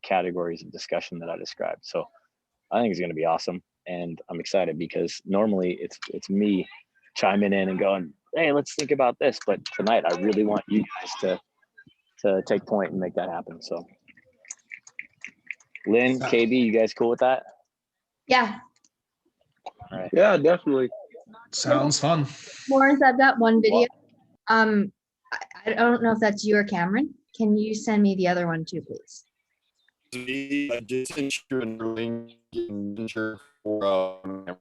categories of discussion that I described. So I think it's going to be awesome, and I'm excited because normally it's me chiming in and going, "Hey, let's think about this." But tonight, I really want you guys to take point and make that happen. So, Lynn, KB, you guys cool with that? Yeah. All right. Yeah, definitely. Sounds fun. Lawrence, I've got one video. I don't know if that's you or Cameron. Can you send me the other one too, please? I just sent you a link for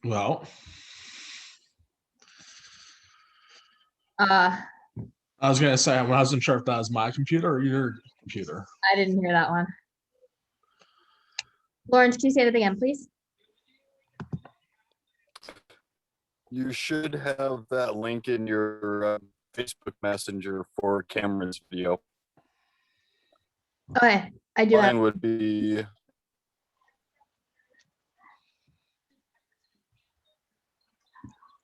Well, I I was gonna say I wasn't sure if that was my computer or your computer. didn't hear that one. Lawrence, can you say that again, please? you should have that link in your Facebook Messenger for Cameron's video. Okay, I do have. Mine would be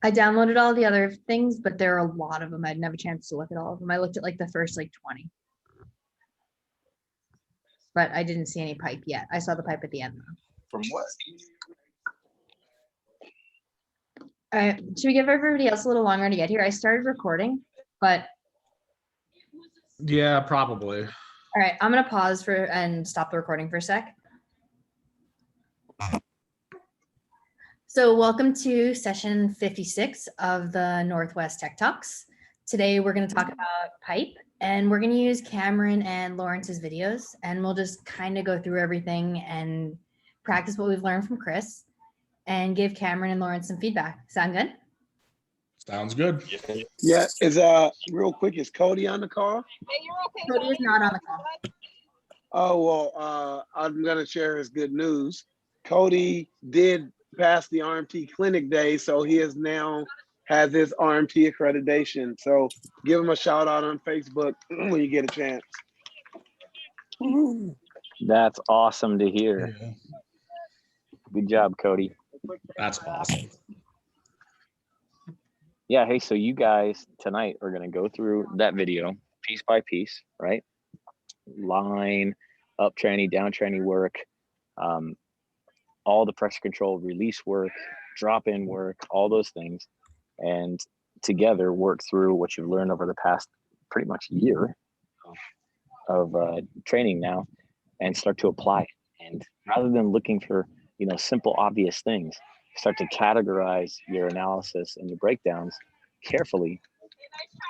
I downloaded all the other things, but there are a lot of them. I didn't have a chance to look at all of them. I looked at like the first like 20. But I didn't see any pipe yet. I saw the pipe at the end though. from what? All right, should we give everybody else a little longer to get here? I started recording, but Yeah, probably. all right, I'm gonna pause and stop the recording for a sec. So welcome to session 56 of the Northwest Tech Talks. Today we're going to talk about pipe, and we're going to use Cameron and Lawrence's videos, and we'll just kind of go through everything and practice what we've learned from Chris and give Cameron and Lawrence some feedback. Sound good? Sounds good. Yeah, is real quick, is Cody on the call? Cody is not on the call. Oh, well, I'm gonna share his good news. Cody did pass the RMT clinic day, so he is now has his RMT accreditation. So give him a shout out on Facebook when you get a chance. That's awesome to hear. Yeah, Good job, Cody. that's awesome. Yeah, hey, so you guys tonight are going to go through that video piece by piece, right? Line, up tranny, down tranny work, all the pressure control release work, drop in work, all those things, and together work through what you've learned over the past pretty much year of training now, and start to apply. And rather than looking for simple obvious things, start to categorize your analysis and your breakdowns carefully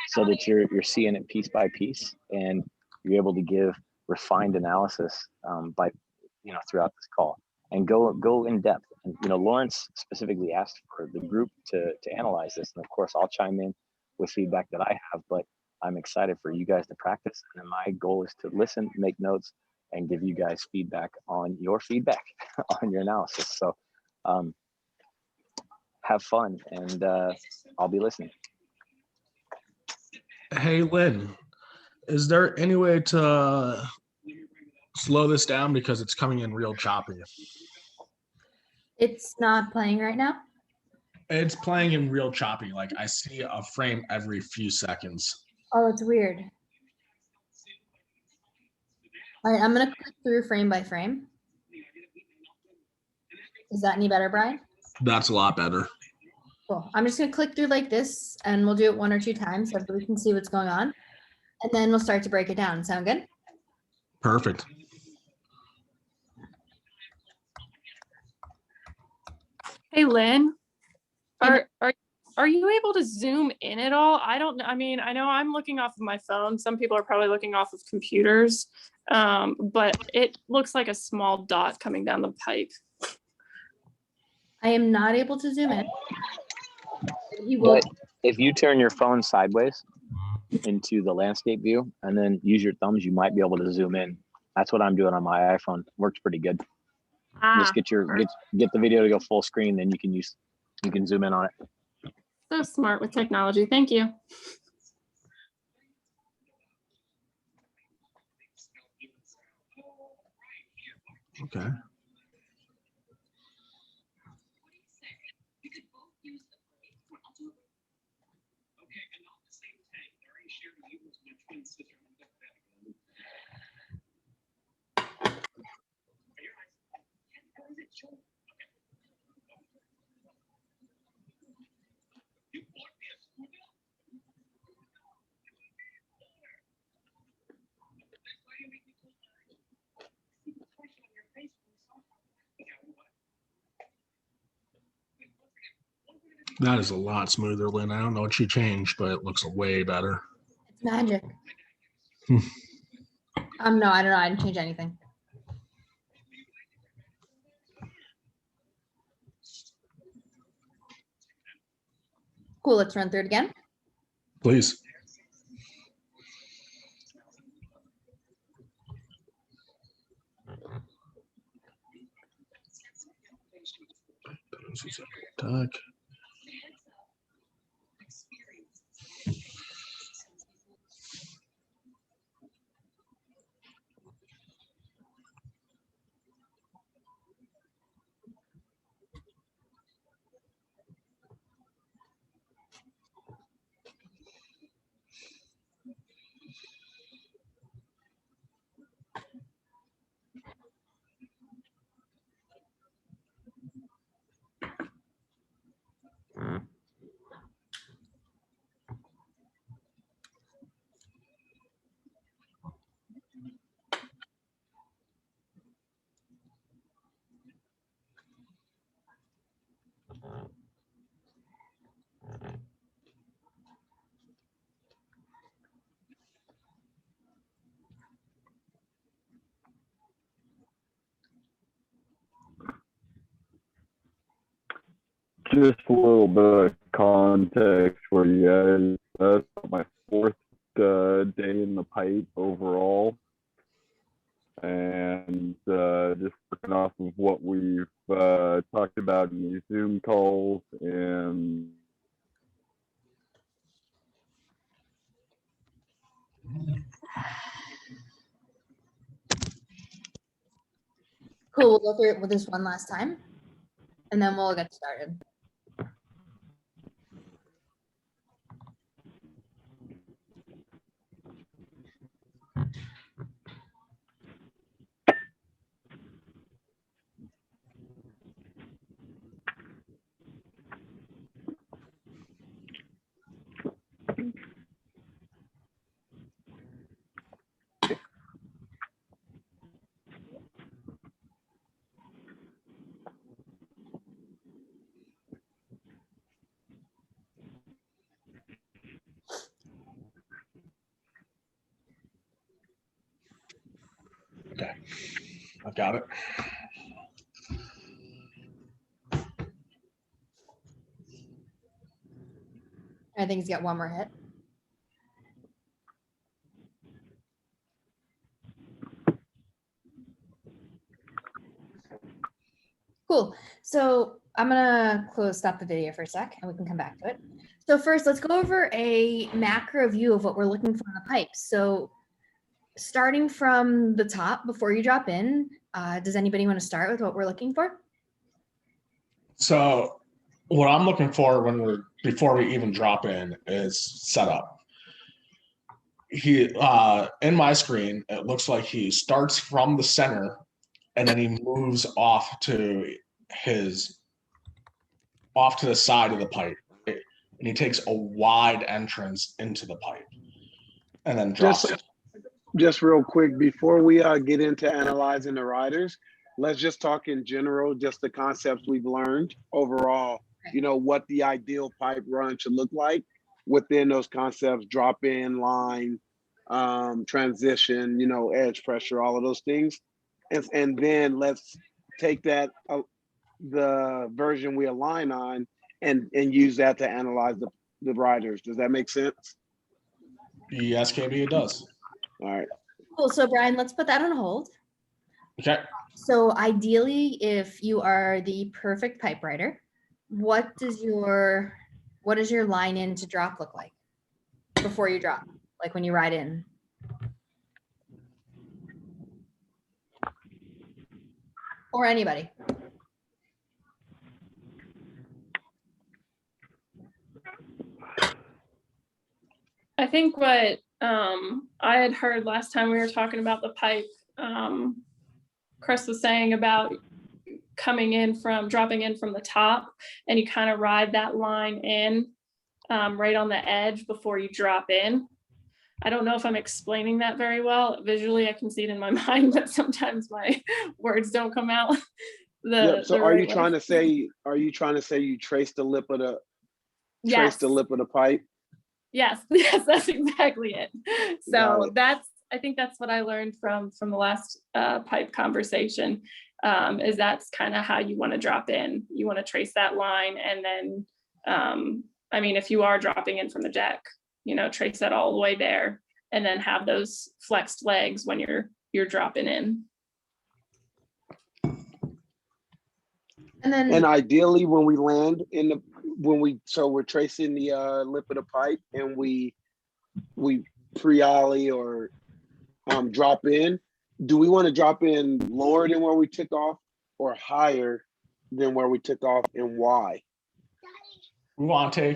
so that you're seeing it piece by piece, and you're able to give refined analysis by throughout this call, and go in depth. And Lawrence specifically asked for the group to analyze this, and of course I'll chime in with feedback that I have, but I'm excited for you guys to practice, and then my goal is to listen, make notes, and give you guys feedback on your feedback on your analysis. So have fun, and I'll be listening. Hey, Lynn, is there any way to slow this down because it's coming in real choppy? It's not playing right now. It's playing in real choppy. Like I see a frame every few seconds. Oh, it's weird. All right, I'm gonna click through frame by frame. Is that any better, Brian? That's a lot better. Cool. I'm just gonna click through like this, and we'll do it 1 or 2 times so we can see what's going on, and then we'll start to break it down. Sound good? Perfect. Hey, Lynn, are you able to zoom in at all? I don't know. I mean, I know I'm looking off of my phone. Some people are probably looking off of computers, but it looks like a small dot coming down the pipe. I am not able to zoom in. You will. But if you turn your phone sideways into the landscape view and then use your thumbs, you might be able to zoom in. That's what I'm doing on my iPhone. Works pretty good. Just get the video to go full screen, then you can zoom in on it. So smart with technology. Thank you. Okay. That is a lot smoother, Lynn. I don't know what she changed, but it looks way better. It's magic. Hmm. No, I don't know. I didn't change anything. Cool. Let's run through it again. Please. Attack. Just a little bit of context for you guys. That's my fourth day in the pipe overall. And just working off of what we've talked about in these Zoom calls and Cool. We'll go through it with this one last time, and then we'll get started. Okay, I've got it. I think he's got one more hit. Cool. So I'm gonna stop the video for a sec and we can come back to it. So first, let's go over a macro view of what we're looking for in the pipe. So starting from the top before you drop in, does anybody want to start with what we're looking for? So what I'm looking for before we even drop in is setup. He in my screen, it looks like he starts from the center and then he moves off to the side of the pipe. And he takes a wide entrance into the pipe and then drops it. Just real quick, before we get into analyzing the riders, let's just talk in general, just the concepts we've learned overall, you know, what the ideal pipe run should look like within those concepts, drop in, line, transition, you know, edge pressure, all of those things. And then let's take that, the version we align on and use that to analyze the riders. Does that make sense? Yes, KB, it does. All right. Cool. So Brian, let's put that on hold. Okay. So ideally, if you are the perfect pipe writer, what does your line in to drop look like before you drop? Like when you ride in? Or anybody. I think what I had heard last time we were talking about the pipe, Chris was saying about dropping in from the top, and you kind of ride that line in right on the edge before you drop in. I don't know if I'm explaining that very well. Visually, I can see it in my mind, but sometimes my words don't come out. So are you trying to say you trace the lip of the pipe? Yes, that's exactly it. So I think that's what I learned from the last pipe conversation, is that's kind of how you want to drop in. You want to trace that line, and then, I mean, if you are dropping in from the deck, trace that all the way there, and then have those flexed legs when you're dropping in. And ideally, when we land we're tracing the lip of the pipe, and we pre-ollie or drop in. Do we want to drop in lower than where we took off, or higher than where we took off, and why? We want to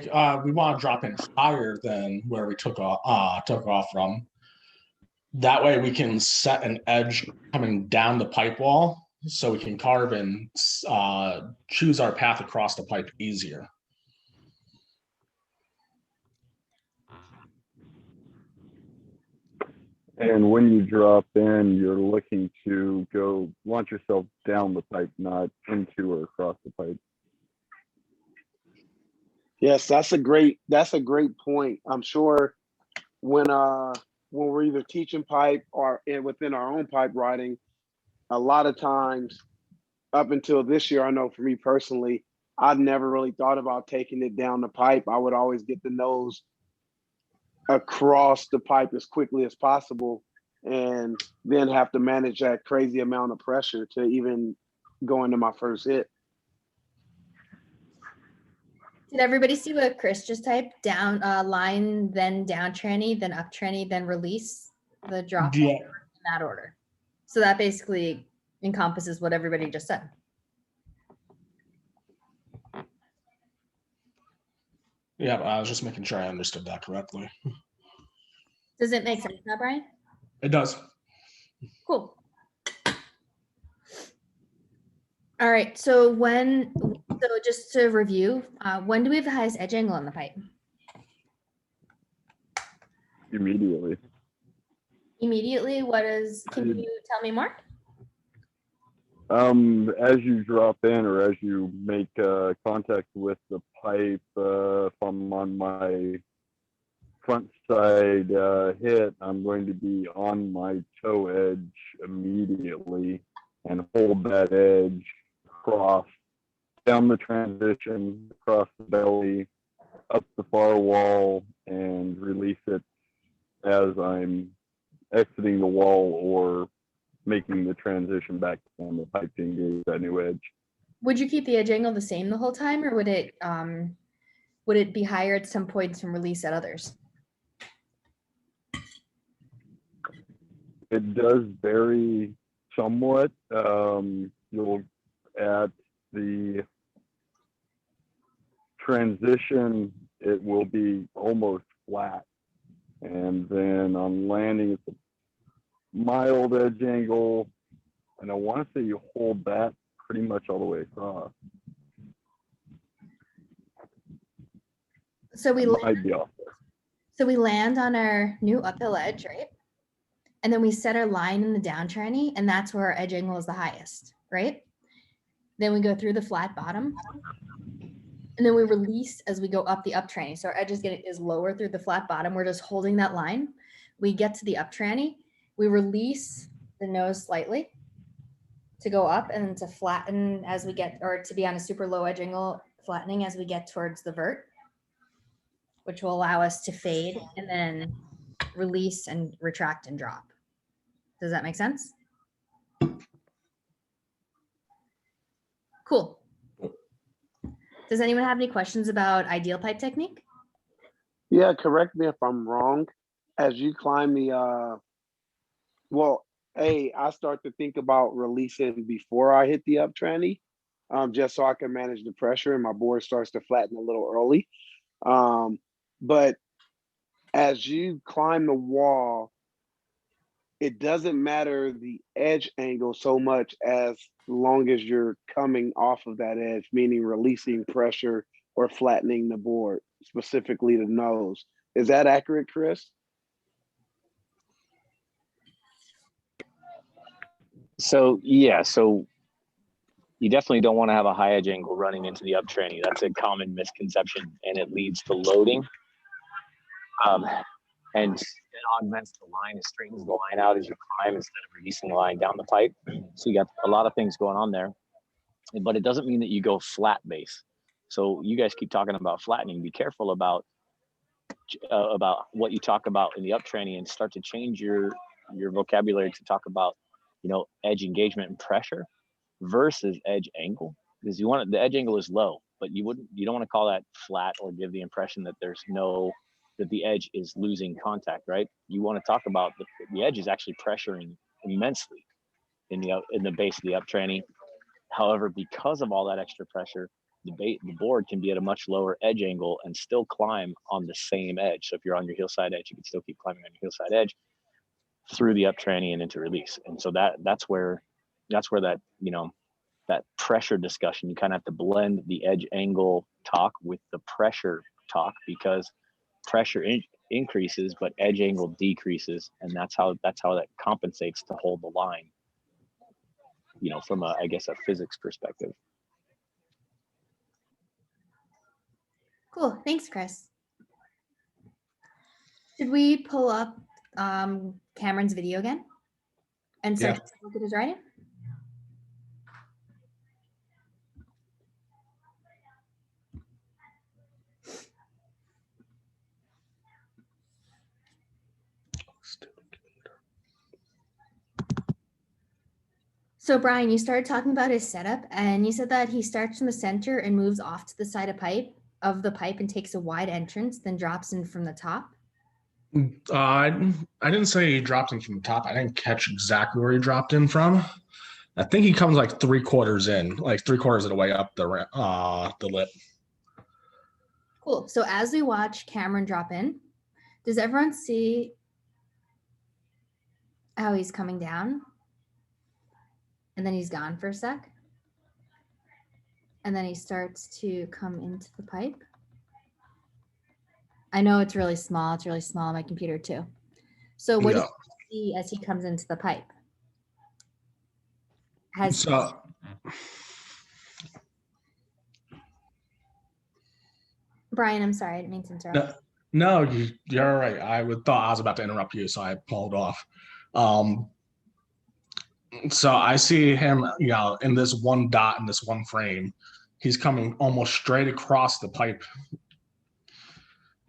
drop in higher than where we took off from. That way we can set an edge coming down the pipe wall, so we can carve and choose our path across the pipe easier. And when you drop in, you're looking to go launch yourself down the pipe, not into or across the pipe. Yes, that's a great point. I'm sure when we're either teaching pipe or within our own pipe riding, a lot of times up until this year, I know for me personally, I've never really thought about taking it down the pipe. I would always get the nose across the pipe as quickly as possible, and then have to manage that crazy amount of pressure to even go into my first hit. Did everybody see what Chris just typed? Down line, then down tranny, then up tranny, then release the drop in that order. So that basically encompasses what everybody just said. Yeah, I was just making sure I understood that correctly. Does it make sense now, Brian? It does. Cool. All right, so just to review, when do we have the highest edge angle on the pipe? Immediately. Immediately, can you tell me more? As you drop in, or as you make contact with the pipe, if I'm on my front side hit, I'm going to be on my toe edge immediately and hold that edge across, down the transition, across the belly, up the far wall, and release it as I'm exiting the wall or making the transition back down the pipe to engage that new edge. Would you keep the edge angle the same the whole time, or would it be higher at some points and release at others? It does vary somewhat. You'll at the transition, it will be almost flat, and then on landing, it's a mild edge angle, and I want to say you hold that pretty much all the way across. So we might be off there. So we land on our new uphill edge, right? And then we set our line in the down tranny, and that's where our edge angle is the highest, right? Then we go through the flat bottom, and then we release as we go up the up tranny. So our edge is lower through the flat bottom. We're just holding that line. We get to the up tranny. We release the nose slightly to go up and to flatten as we get, or to be on a super low edge angle, flattening as we get towards the vert, which will allow us to fade and then release and retract and drop. Does that make sense? Cool. Does anyone have any questions about ideal pipe technique? Yeah, correct me if I'm wrong. As you climb the, I start to think about releasing before I hit the up tranny, just so I can manage the pressure and my board starts to flatten a little early. But as you climb the wall, it doesn't matter the edge angle so much as long as you're coming off of that edge, meaning releasing pressure or flattening the board, specifically the nose. Is that accurate, Chris? So yeah, so you definitely don't want to have a high edge angle running into the up tranny. That's a common misconception, and it leads to loading. And it augments the line, it straightens the line out as you climb instead of releasing the line down the pipe. So you got a lot of things going on there, but it doesn't mean that you go flat base. So you guys keep talking about flattening. Be careful about what you talk about in the up tranny, and start to change your vocabulary to talk about, you know, edge engagement and pressure versus edge angle, because the edge angle is low, but you don't want to call that flat or give the impression that that the edge is losing contact, right? You want to talk about the edge is actually pressuring immensely in the base of the up tranny. However, because of all that extra pressure, the board can be at a much lower edge angle and still climb on the same edge. So if you're on your heel side edge, you can still keep climbing on your heel side edge through the up tranny and into release. And so that's where that, you know, that pressure discussion, you kind of have to blend the edge angle talk with the pressure talk, because pressure increases but edge angle decreases, and that's how that compensates to hold the line, you know, from a physics perspective. Cool. Thanks, Chris. Should we pull up Cameron's video again and start to look at his writing? So Brian, you started talking about his setup, and you said that he starts from the center and moves off to the side of the pipe and takes a wide entrance, then drops in from the top. I didn't say he dropped in from the top. I didn't catch exactly where he dropped in from. I think he comes like 3/4 in, like 3/4 of the way up the lip. Cool. So as we watch Cameron drop in, does everyone see how he's coming down? And then he's gone for a sec. And then he starts to come into the pipe. I know it's really small. It's really small on my computer too. So what do you see as he comes into the pipe? Brian, I'm sorry, I didn't mean to interrupt. No, you're all right. I was about to interrupt you, so I pulled off. So I see him, you know, in this one dot in this one frame. He's coming almost straight across the pipe.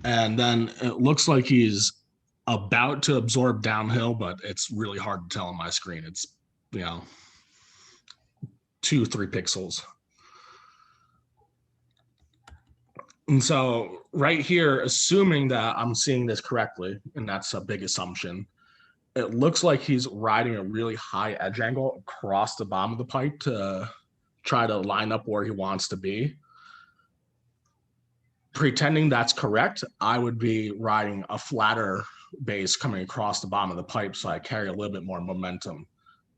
And then it looks like he's about to absorb downhill, but it's really hard to tell on my screen. It's, you know, 2-3 pixels. And so right here, assuming that I'm seeing this correctly, and that's a big assumption, it looks like he's riding a really high edge angle across the bottom of the pipe to try to line up where he wants to be. Pretending that's correct, I would be riding a flatter base coming across the bottom of the pipe, so I carry a little bit more momentum,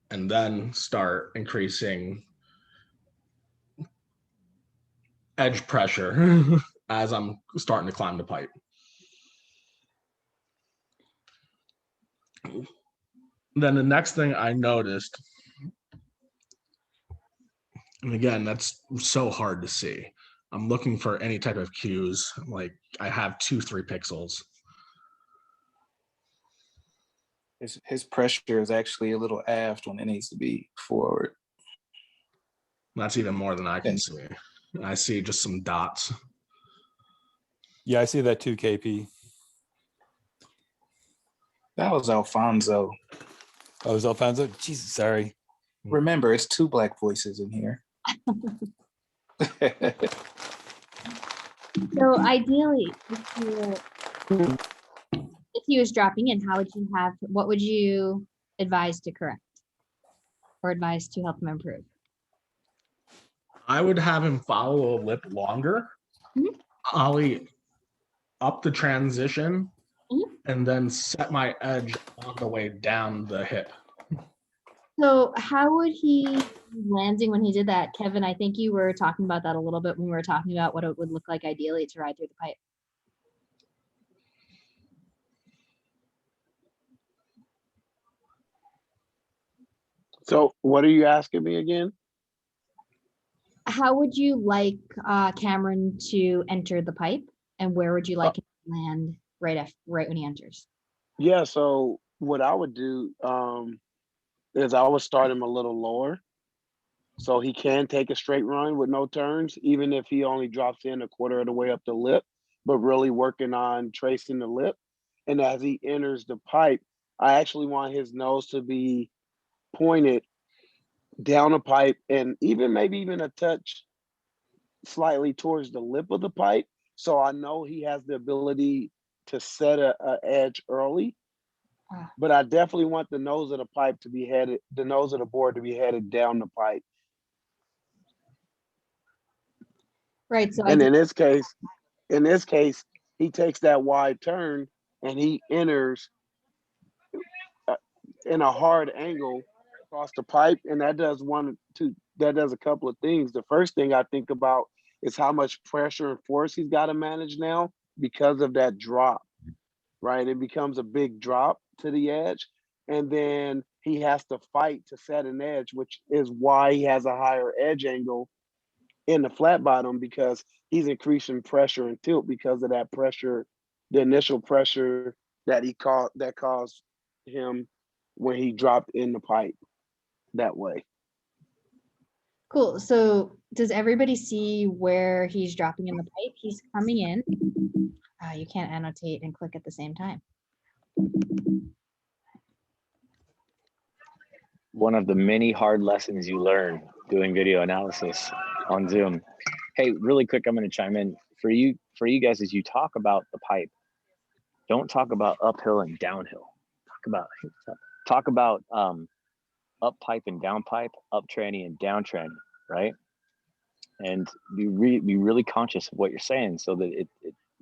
and then start increasing edge pressure as I'm starting to climb the pipe. Then the next thing I noticed, and again, that's so hard to see. I'm looking for any type of cues. Like I have 2-3 pixels. His pressure is actually a little aft when it needs to be forward. That's even more than I can see. I see just some dots. Yeah, I see that too, KP. That was Alfonso. Oh, it was Alfonso? Jesus, sorry. Remember, it's 2 black voices in here. So ideally, if he was dropping in, what would you advise to correct or advise to help him improve? I would have him follow a lip longer. Ollie up the transition and then set my edge on the way down the hip. So how would he landing when he did that? Kevin, I think you were talking about that a little bit when we were talking about what it would look like ideally to ride through the pipe. So what are you asking me again? How would you like Cameron to enter the pipe, and where would you like him to land right when he enters? Yeah, so what I would do is I would start him a little lower so he can take a straight run with no turns, even if he only drops in a quarter of the way up the lip, but really working on tracing the lip. And as he enters the pipe, I actually want his nose to be pointed down a pipe and maybe even a touch slightly towards the lip of the pipe. So I know he has the ability to set a edge early. But I definitely want the nose of the pipe to be headed, the nose of the board to be headed down the pipe. Right. So And in this case, he takes that wide turn and he enters in a hard angle across the pipe. And that does a couple of things. The first thing I think about is how much pressure and force he's got to manage now because of that drop, right? It becomes a big drop to the edge. And then he has to fight to set an edge, which is why he has a higher edge angle in the flat bottom, because he's increasing pressure and tilt because of that pressure, the initial pressure that caused him when he dropped in the pipe that way. cool. So does everybody see where he's dropping in the pipe? He's coming in. You can't annotate and click at the same time. One of the many hard lessons you learn doing video analysis on Zoom. Hey, really quick, I'm going to chime in for you guys as you talk about the pipe. Don't talk about uphill and downhill. Talk about up pipe and down pipe, up tranny and down tranny, right? And be really conscious of what you're saying so that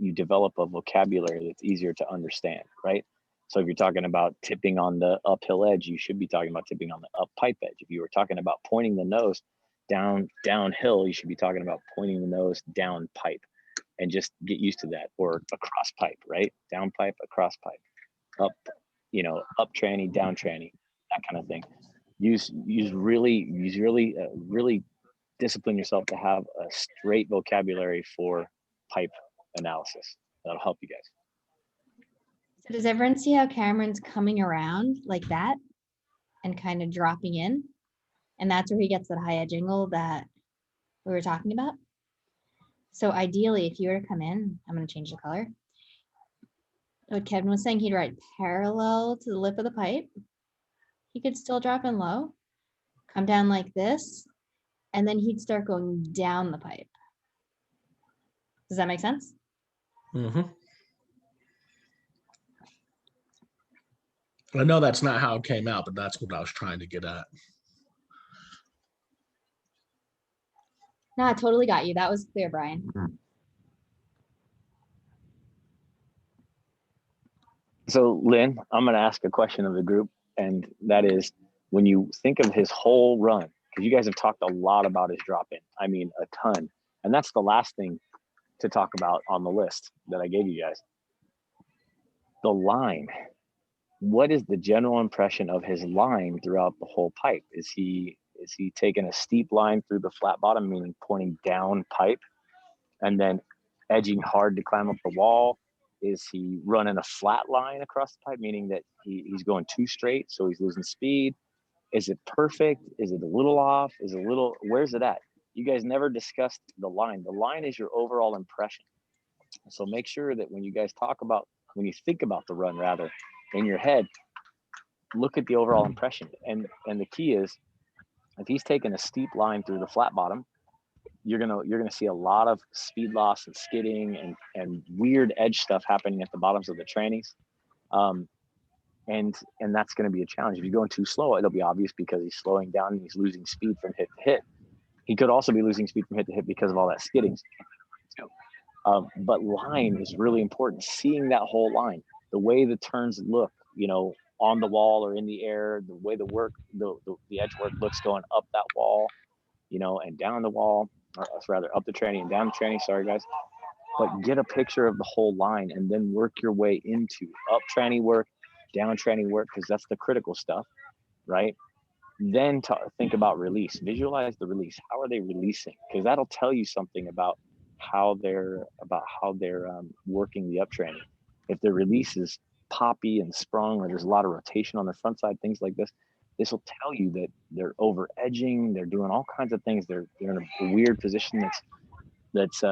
you develop a vocabulary that's easier to understand, right? So if you're talking about tipping on the uphill edge, you should be talking about tipping on the up pipe edge. If you were talking about pointing the nose downhill, you should be talking about pointing the nose down pipe, and just get used to that. Or across pipe, right? Down pipe, across pipe, up, up tranny, down tranny, that kind of thing. Really discipline yourself to have a straight vocabulary for pipe analysis. That'll help you guys. So does everyone see how Cameron's coming around like that and kind of dropping in? And that's where he gets that high edge angle that we were talking about. So ideally, if you were to come in, I'm going to change the color. What Kevin was saying, he'd ride parallel to the lip of the pipe. He could still drop in low, come down like this, and then he'd start going down the pipe. Does that make sense? Mm-hmm. I know that's not how it came out, but that's what I was trying to get at. No, I totally got you. That was clear, Brian. So Lynn, I'm going to ask a question of the group, and that is, when you think of his whole run, because you guys have talked a lot about his drop in, I mean a ton, and that's the last thing to talk about on the list that I gave you guys. The line. What is the general impression of his line throughout the whole pipe? Is he taking a steep line through the flat bottom, meaning pointing down pipe, and then edging hard to climb up the wall? Is he running a flat line across the pipe, meaning that he's going too straight, so he's losing speed? Is it perfect? Is it a little off? Where's it at? You guys never discussed the line. The line is your overall impression. So make sure that when you think about the run, rather, in your head, look at the overall impression. And the key is, if he's taking a steep line through the flat bottom, you're gonna see a lot of speed loss and skidding and weird edge stuff happening at the bottoms of the trannies. And that's going to be a challenge. If you're going too slow, it'll be obvious because he's slowing down and he's losing speed from hit to hit. He could also be losing speed from hit to hit because of all that skidding. But line is really important. Seeing that whole line. the way the turns look, you know, on the wall or in the air, the way the edge work looks going up that wall, you know, and down the wall, or rather up the tranny and down the tranny, sorry guys. But get a picture of the whole line and then work your way into up tranny work, down tranny work, because that's the critical stuff, right? Then think about release. Visualize the release. How are they releasing? Because that'll tell you something about how they're working the up tranny. If the release is poppy and sprung, or there's a lot of rotation on the front side, things like this, this will tell you that they're over edging. They're doing all kinds of things. They're in a weird position that's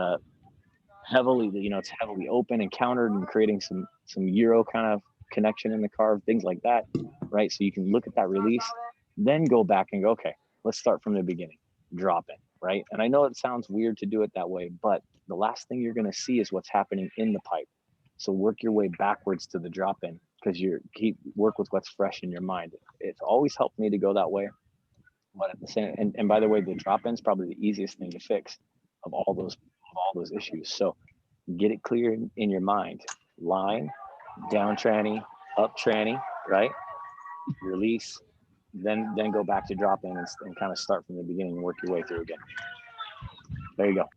heavily, you know, it's heavily open and countered and creating some Euro kind of connection in the carve, things like that, right? So you can look at that release, then go back and go, okay, let's start from the beginning, drop in, right? And I know it sounds weird to do it that way, but the last thing you're going to see is what's happening in the pipe. So work your way backwards to the drop in, because you work with what's fresh in your mind. It's always helped me to go that way. But at the same, and by the way, the drop in is probably the easiest thing to fix of all those issues. So get it clear in your mind. Line, down tranny, up tranny, right? Release, then go back to drop in and kind of start from the beginning and work your way through again. There you go.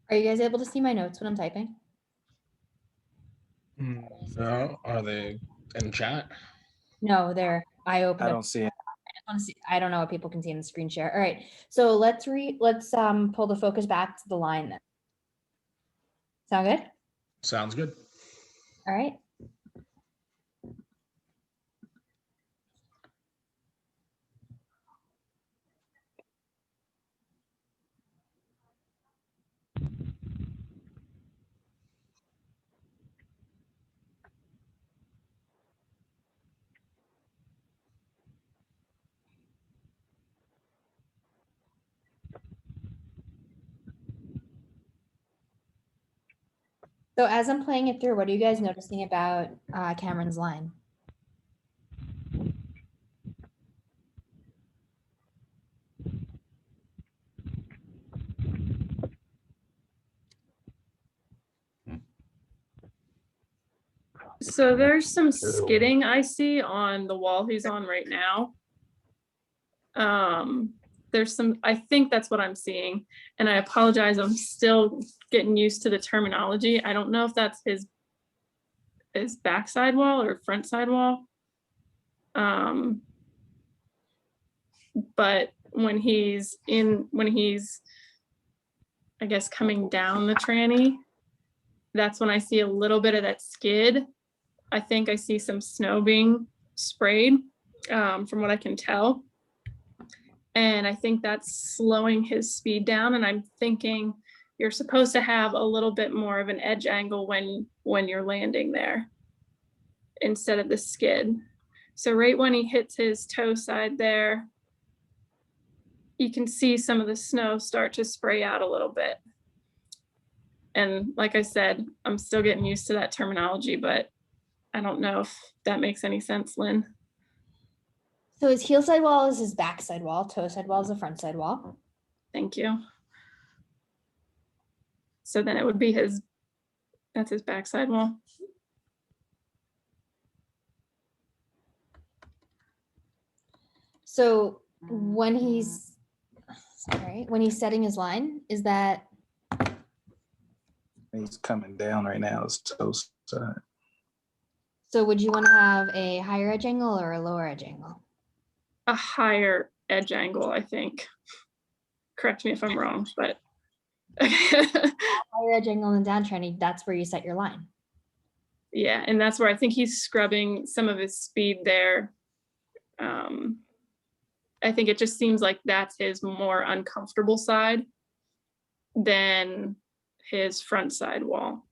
Are you guys able to see my notes when I'm typing? No, are they in chat? No, they're, I I opened up. don't see it. I don't know what people can see in the screen share. All right, so let's pull the focus back to the line then. Sound good? Sounds good. All right. So as I'm playing it through, what are you guys noticing about Cameron's line? So there's some skidding I see on the wall he's on right now. There's some, I think that's what I'm seeing. And I apologize, I'm still getting used to the terminology. I don't know if that's his backside wall or front side wall. But when he's I guess coming down the tranny, that's when I see a little bit of that skid. I think I see some snow being sprayed, from what I can tell. And I think that's slowing his speed down. And I'm thinking you're supposed to have a little bit more of an edge angle when you're landing there instead of the skid. So right when he hits his toe side there, you can see some of the snow start to spray out a little bit. And like I said, I'm still getting used to that terminology, but I don't know if that makes any sense, Lynn. So his heel side wall is his back side wall, toe side wall is the front side wall. Thank you. So then it would be that's his backside wall. So when he's setting his line, is that? He's coming down right now. His toe side. So would you want to have a higher edge angle or a lower edge angle? A higher edge angle, I think. Correct me if I'm wrong, but. Higher edge angle and down tranny, that's where you set your line. Yeah, and that's where I think he's scrubbing some of his speed there. I think it just seems like that's his more uncomfortable side than his front side wall.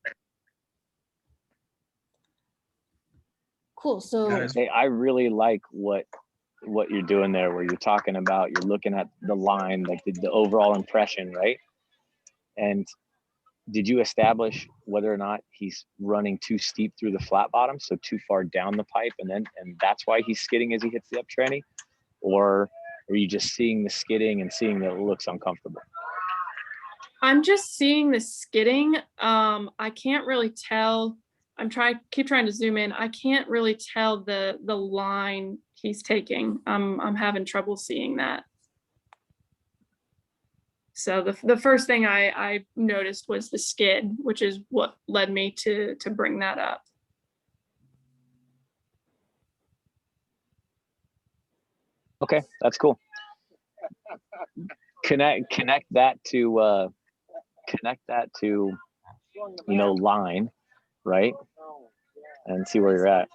Cool. So Hey, I really like what you're doing there, where you're talking about, you're looking at the line, like the overall impression, right? And did you establish whether or not he's running too steep through the flat bottom, so too far down the pipe, and that's why he's skidding as he hits the up tranny? Or Or are you just seeing the skidding and seeing that it looks uncomfortable? I'm just seeing the skidding. I can't really tell. Keep trying to zoom in. I can't really tell the line he's taking. I'm having trouble seeing that. So the first thing I noticed was the skid, which is what led me to bring that up. Okay, that's cool. Connect that to line, right? And see where you're at.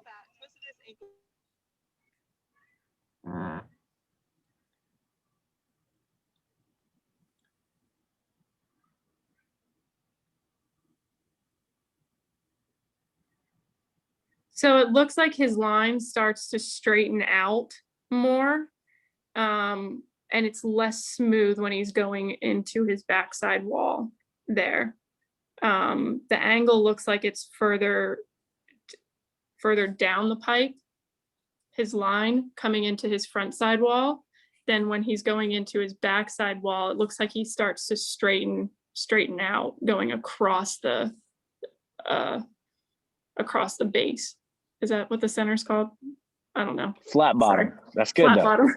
So it looks like his line starts to straighten out more, and it's less smooth when he's going into his backside wall there. The angle looks like it's further down the pipe, his line coming into his front side wall. Then when he's going into his backside wall, it looks like he starts to straighten out, going across the base. Is that what the center's called? I don't know. Flat bottom. Sorry. That's good Flat though. bottom.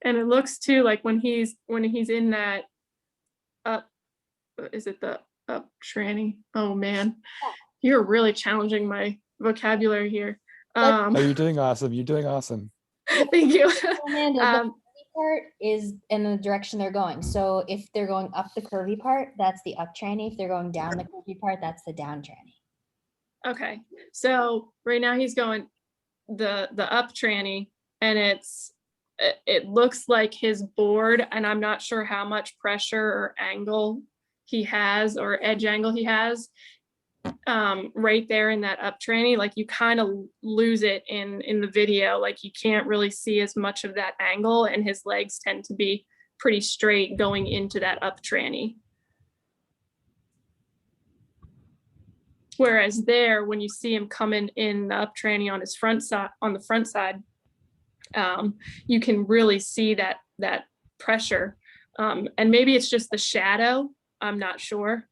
And it looks too like when he's in that up, is it the up tranny? Oh man, you're really challenging my vocabulary here. Oh, you're doing awesome. You're doing awesome. Thank you. Amanda, the curvy part is in the direction they're going. So if they're going up the curvy part, that's the up tranny. If they're going down the curvy part, that's the down tranny. Okay, so right now he's going the up tranny, and it looks like his board, and I'm not sure how much pressure or angle he has or edge angle he has right there in that up tranny. Like you kind of lose it in the video, like you can't really see as much of that angle, and his legs tend to be pretty straight going into that up tranny. Whereas there, when you see him coming in the up tranny on his front side, you can really see that pressure. And maybe it's just the shadow, I'm not sure.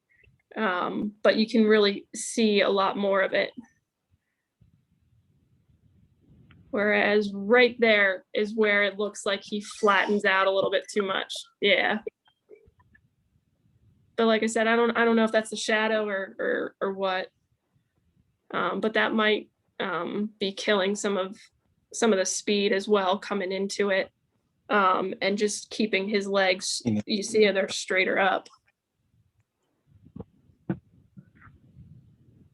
But you can really see a lot more of it. Whereas right there is where it looks like he flattens out a little bit too much. Yeah. But like I said, I don't know if that's the shadow or what. But that might be killing some of the speed as well coming into it, and just keeping his legs, you see they're straighter up.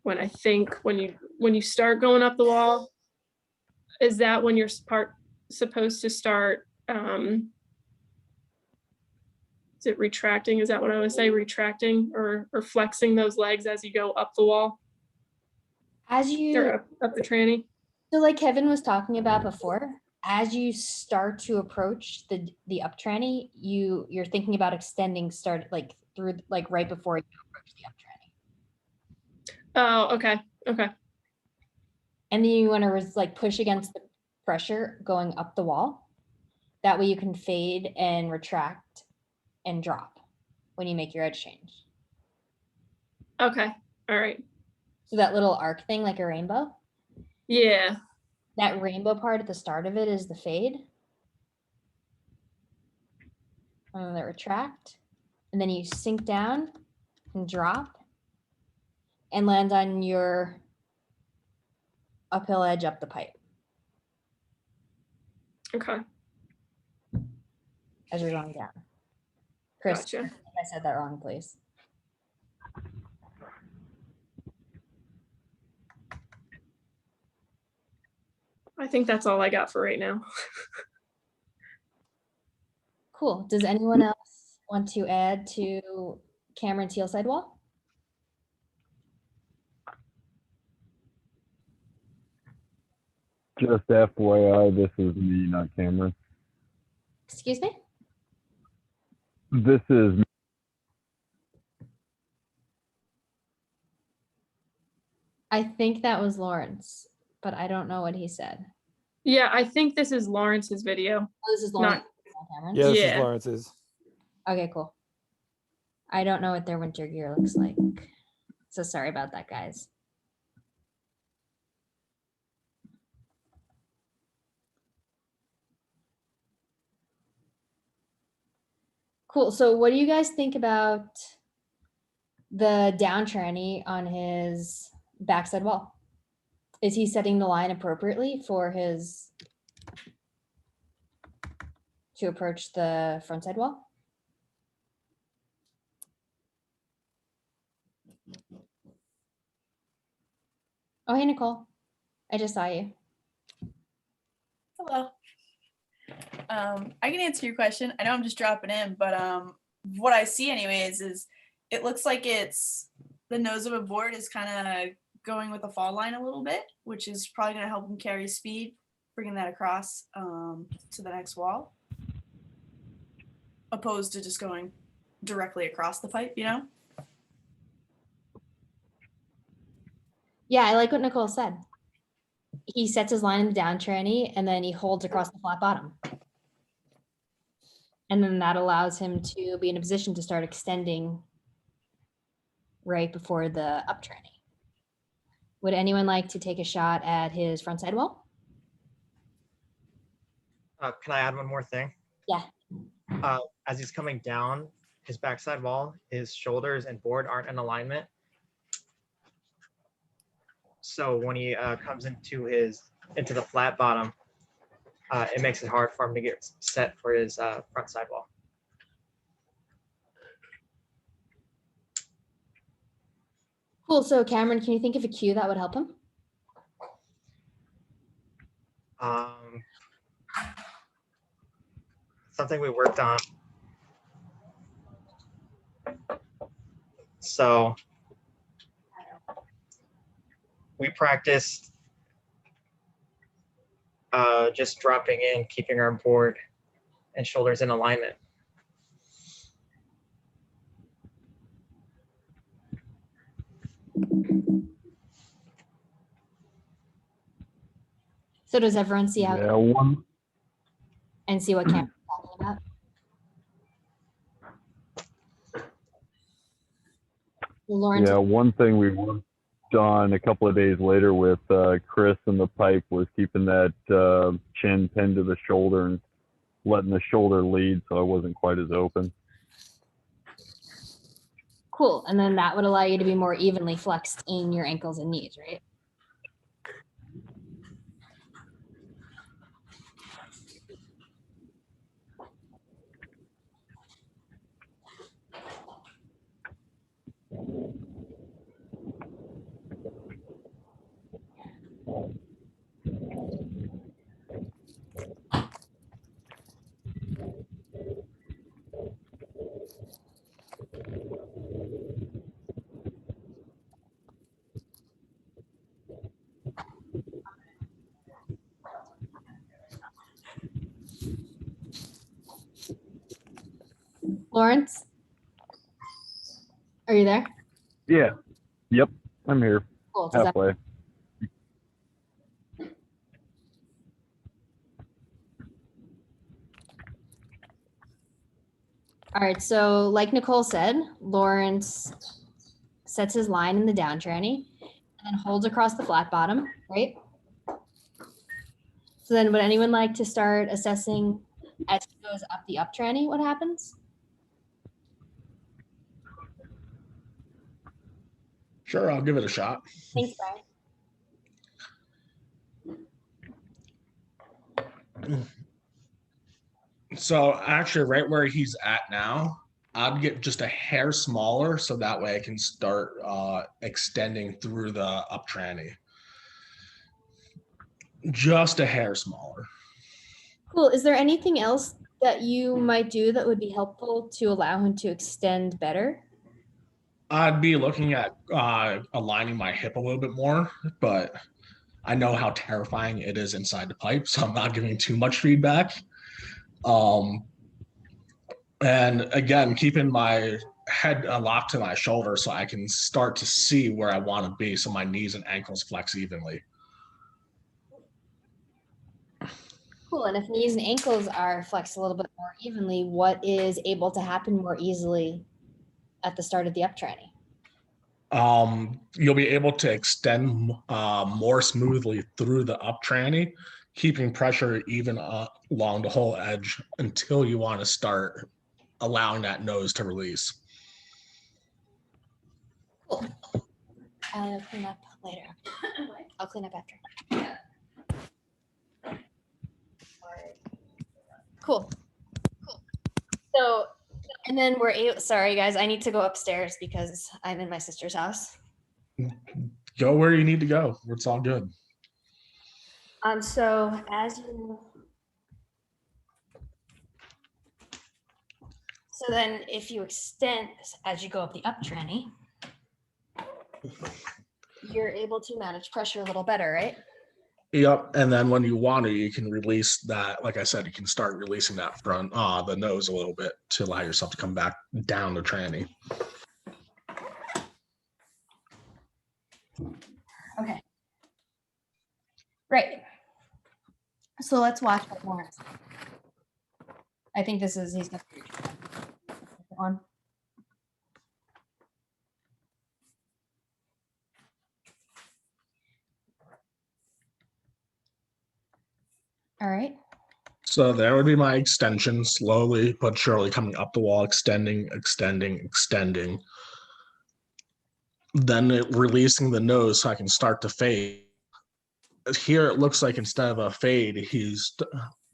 When I think when you start going up the wall, is that when you're supposed to start, is it retracting? Is that what I would say, retracting or flexing those legs as you go up the wall? As you up the tranny. So like Kevin was talking about before, as you start to approach the up tranny, you're thinking about extending like through like right before you approach the up tranny. Oh, okay. Okay. And then you want to like push against the pressure going up the wall. That way you can fade and retract and drop when you make your edge change. Okay. All right. So that little arc thing, like a rainbow. Yeah. That rainbow part at the start of it is the fade. And then the retract. And then you sink down and drop and land on your uphill edge up the pipe. Okay. As you're going down. Chris, Gotcha. I said that wrong, please. I think that's all I got for right now. Cool. Does anyone else want to add to Cameron Teal sidewall? Just FYI, this is me, not Cameron. Excuse me? This is me. I think that was Lawrence, but I don't know what he said. Yeah, I think this is Lawrence's video. Oh, this is Lawrence. Cameron? Yeah, this is Yeah. Lawrence's. Okay, cool. I don't know what their winter gear looks like. So sorry about that, guys. Cool. So what do you guys think about the down tranny on his backside wall? Is he setting the line appropriately for his to approach the front side wall? Oh, hey, Nicole. I just saw you. Hello. I can answer your question. I know I'm just dropping in, but what I see anyways is it looks like it's the nose of a board is kind of going with the fall line a little bit, which is probably going to help him carry speed, bringing that across to the next wall, opposed to just going directly across the pipe, you know? Yeah, I like what Nicole said. He sets his line in the down tranny and then he holds across the flat bottom. And then that allows him to be in a position to start extending right before the up tranny. Would anyone like to take a shot at his front side wall? Can I add one more thing? Yeah. As he's coming down his backside wall, his shoulders and board aren't in alignment. So when he comes into the flat bottom, it makes it hard for him to get set for his front side wall. Cool. So Cameron, can you think of a cue that would help him? Something we worked on. So we practiced just dropping in, keeping our board and shoulders in alignment. So does everyone see how? Yeah, one. And see what Cameron's talking about? Lawrence. Yeah, one thing we worked on a couple of days later with Chris and the pipe was keeping that chin pinned to the shoulder and letting the shoulder lead so I wasn't quite as open. Cool. And then that would allow you to be more evenly flexed in your ankles and knees, right? Lawrence, are you there? Yeah. Yep. I'm here. Cool. Does that- Halfway. All right. So like Nicole said, Lawrence sets his line in the down tranny and then holds across the flat bottom, right? So then would anyone like to start assessing as he goes up the up tranny, what happens? Sure, I'll give it a shot. Thanks, Brian. So actually right where he's at now, I'd get just a hair smaller so that way I can start extending through the up tranny. Just a hair smaller. Cool. Is there anything else that you might do that would be helpful to allow him to extend better? I'd be looking at aligning my hip a little bit more, but I know how terrifying it is inside the pipe, so I'm not giving too much feedback. And again, keeping my head locked to my shoulder so I can start to see where I want to be, so my knees and ankles flex evenly. Cool. And if knees and ankles are flexed a little bit more evenly, what is able to happen more easily at the start of the up tranny? You'll be able to extend more smoothly through the up tranny, keeping pressure even along the whole edge until you want to start allowing that nose to release. Cool. I'll clean up later. I'll clean up after. Cool. So, and then we're able, sorry guys, I need to go upstairs because I'm in my sister's house. Go where you need to go. It's all good. So then if you extend as you go up the up tranny, you're able to manage pressure a little better, right? Yep. And then when you want to, you can release that. Like I said, you can start releasing that front, the nose a little bit to allow yourself to come back down the tranny. Okay. Great. So let's watch what Lawrence. I think this is, he's gonna on. All right. So there would be my extension, slowly but surely coming up the wall, extending, extending, extending. Then releasing the nose so I can start to fade. Here it looks like instead of a fade, he's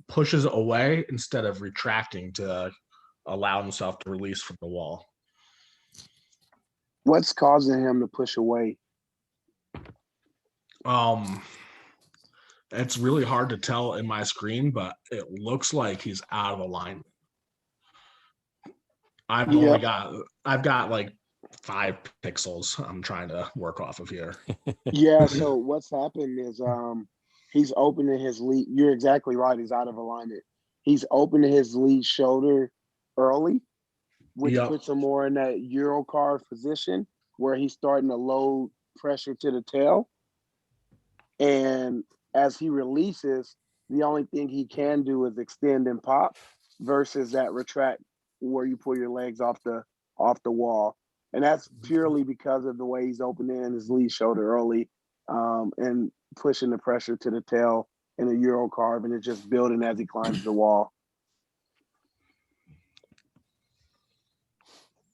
pushes away instead of retracting to allow himself to release from the wall. What's causing him to push away? It's really hard to tell in my screen, but it looks like he's out of alignment. I've got like 5 pixels I'm trying to work off of here. Yeah, so what's happened is he's opening his lead. You're exactly right, he's out of alignment. He's opening his lead shoulder early, which puts him more in that Euro carve position where he's starting to load pressure to the tail. And as he releases, the only thing he can do is extend and pop versus that retract where you pull your legs off the wall. And that's purely because of the way he's opening his lead shoulder early and pushing the pressure to the tail in a Euro carve, and it's just building as he climbs the wall.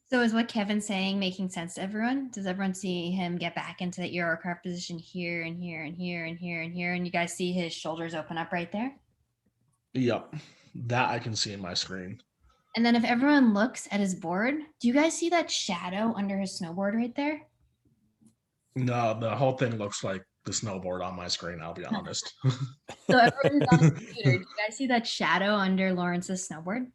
So is what Kevin's saying making sense to everyone? Does everyone see him get back into that Euro carve position here and here and here and here and here? And you guys see his shoulders open up right there? Yep, that I can see in my screen. And then if everyone looks at his board, do you guys see that shadow under his snowboard right there? No, the whole thing looks like the snowboard on my screen, I'll be honest. So everyone who's on the computer, do you guys see that shadow under Lawrence's snowboard?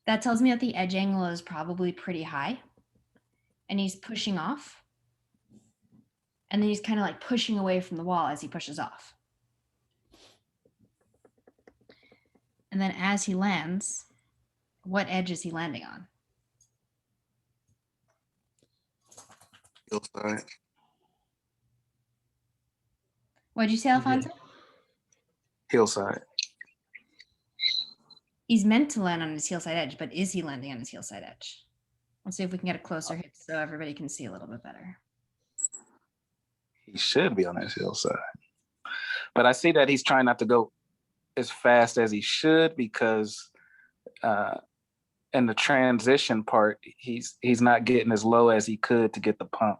That tells me that the edge angle is probably pretty high and he's pushing off. And then he's kind of like pushing away from the wall as he pushes off. And then as he lands, what edge is he landing on? Hillside. What'd you say, Alfonso? Hillside. He's meant to land on his heel side edge, but is he landing on his heel side edge? Let's see if we can get a closer hit so everybody can see a little bit better. He should be on his hillside. But I see that he's trying not to go as fast as he should because in the transition part, he's not getting as low as he could to get the pump.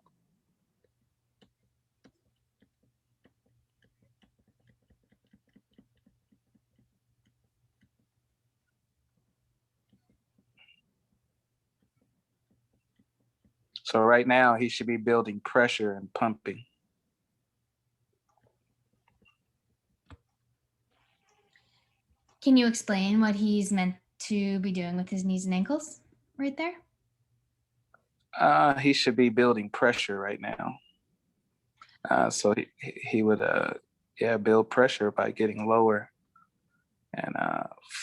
So right now he should be building pressure and pumping. Can you explain what he's meant to be doing with his knees and ankles right there? He should be building pressure right now. So he would build pressure by getting lower and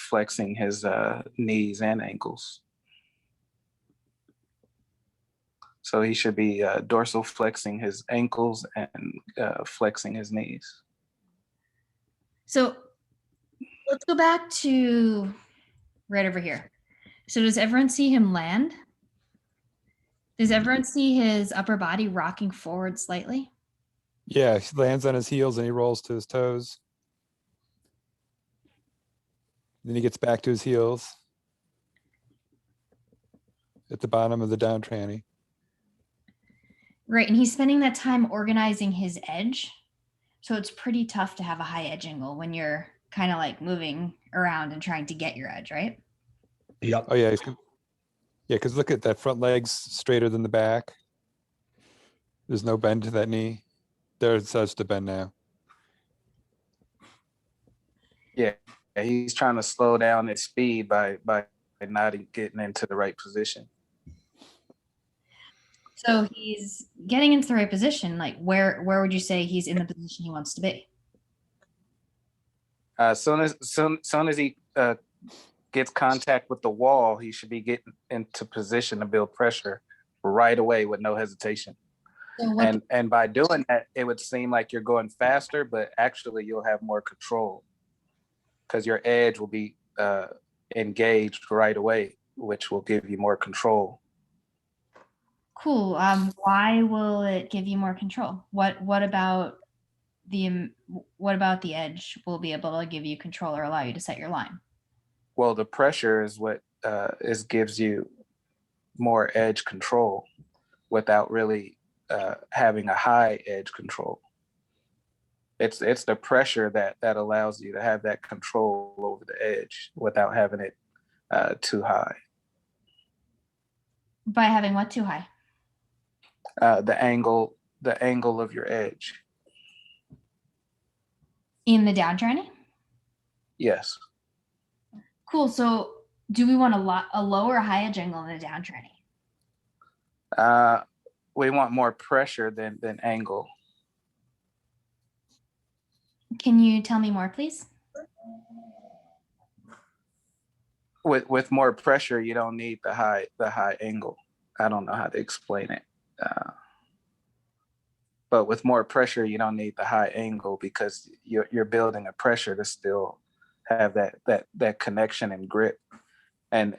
flexing his knees and ankles. So he should be dorsal flexing his ankles and flexing his knees. So let's go back to right over here. So does everyone see him land? Does everyone see his upper body rocking forward slightly? Yeah, he lands on his heels and he rolls to his toes. Then he gets back to his heels at the bottom of the down tranny. Right, and he's spending that time organizing his edge. So it's pretty tough to have a high edge angle when you're kind of like moving around and trying to get your edge, right? Yep. Oh yeah, because look at that front leg's straighter than the back. There's no bend to that knee. There it starts to bend now. Yeah, he's trying to slow down his speed by not getting into the right position. So he's getting into the right position. Like where would you say he's in the position he wants to be? Soon as he gets contact with the wall, he should be getting into position to build pressure right away with no hesitation. So And by doing that, it would seem like you're going faster, but actually you'll have more control because your edge will be engaged right away, which will give you more control. Cool. Why will it give you more control? What about the edge will be able to give you control or allow you to set your line? Well, the pressure is what gives you more edge control without really having a high edge control. It's the pressure that allows you to have that control over the edge without having it too high. By having what too high? The angle of your edge. In the down tranny? Yes. Cool. So do we want a lower or high edge angle in the down tranny? We want more pressure than angle. Can you tell me more, please? With more pressure, you don't need the high angle. I don't know how to explain it. But with more pressure, you don't need the high angle because you're building a pressure to still have that connection and grip, and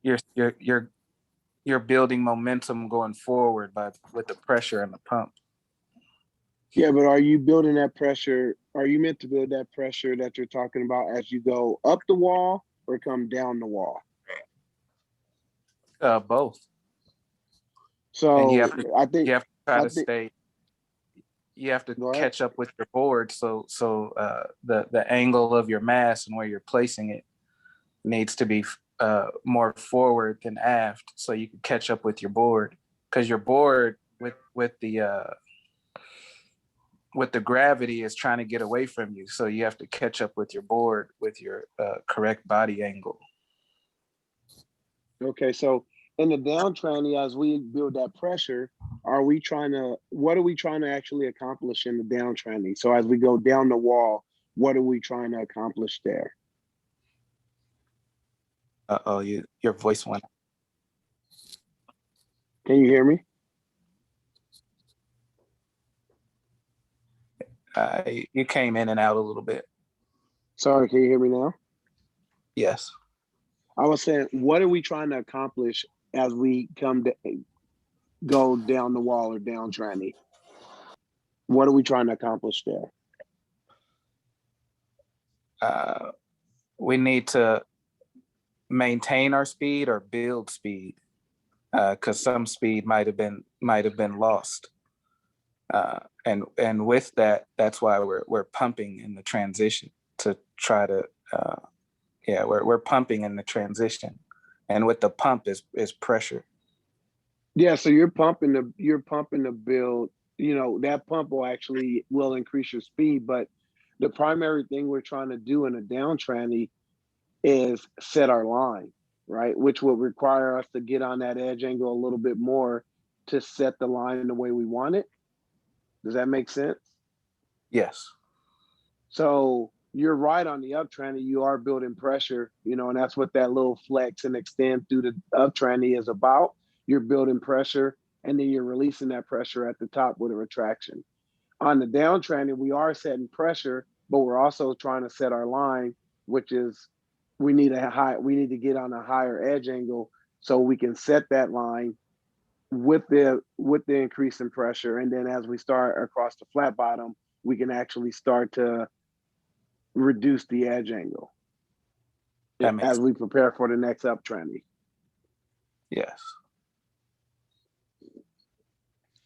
you're building momentum going forward with the pressure and the pump. Yeah, but are you building that pressure? Are you meant to build that pressure that you're talking about as you go up the wall or come down the wall? Both. So and you have to, I think you have to try to stay. You have to catch up with your board, so the angle of your mass and where you're placing it needs to be more forward than aft, so you can catch up with your board. Because your board with the gravity is trying to get away from you, so you have to catch up with your board with your correct body angle. Okay, so in the down tranny, as we build that pressure, what are we trying to actually accomplish in the down tranny? So as we go down the wall, what are we trying to accomplish there? Uh-oh, your voice went. Can you hear me? You came in and out a little bit. Sorry, can you hear me now? Yes. I was saying, what are we trying to accomplish as we go down the wall or down tranny? What are we trying to accomplish there? We need to maintain our speed or build speed, because some speed might have been lost. And with that, that's why we're pumping in the transition to try to we're pumping in the transition, and with the pump is pressure. Yeah, so you're pumping to build, that pump will increase your speed, but the primary thing we're trying to do in a down tranny is set our line, right? Which will require us to get on that edge angle a little bit more to set the line the way we want it. Does that make sense? Yes. So you're right on the up tranny, you are building pressure, you know, and that's what that little flex and extend through the up tranny is about. You're building pressure and then you're releasing that pressure at the top with a retraction. On the down tranny, we are setting pressure, but we're also trying to set our line, which is we need to get on a higher edge angle so we can set that line with the increase in pressure. And then as we start across the flat bottom, we can actually start to reduce the edge angle as we prepare for the next up tranny. Yes.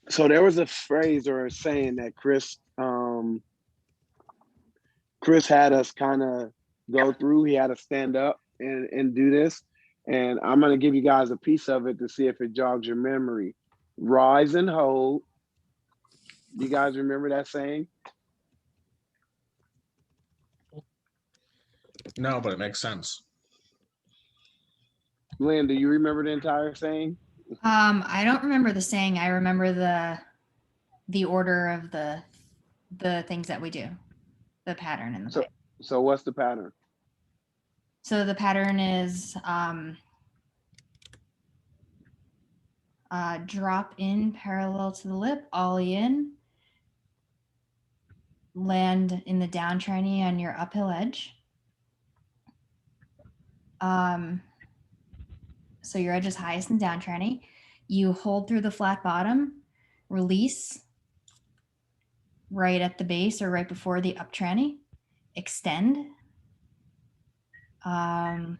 So there was a phrase or a saying that Chris had us kind of go through. He had to stand up and do this. And I'm going to give you guys a piece of it to see if it jogs your memory. Rise and hold. You guys remember that saying? No, but it makes sense. Lynn, do you remember the entire saying? I don't remember the saying. I remember the order of the things that we do, the pattern in the pipe. So what's the pattern? So the pattern is drop in parallel to the lip, ollie in, land in the down tranny on your uphill edge. So your edge is highest in down tranny. You hold through the flat bottom, release right at the base or right before the up tranny, extend. I'm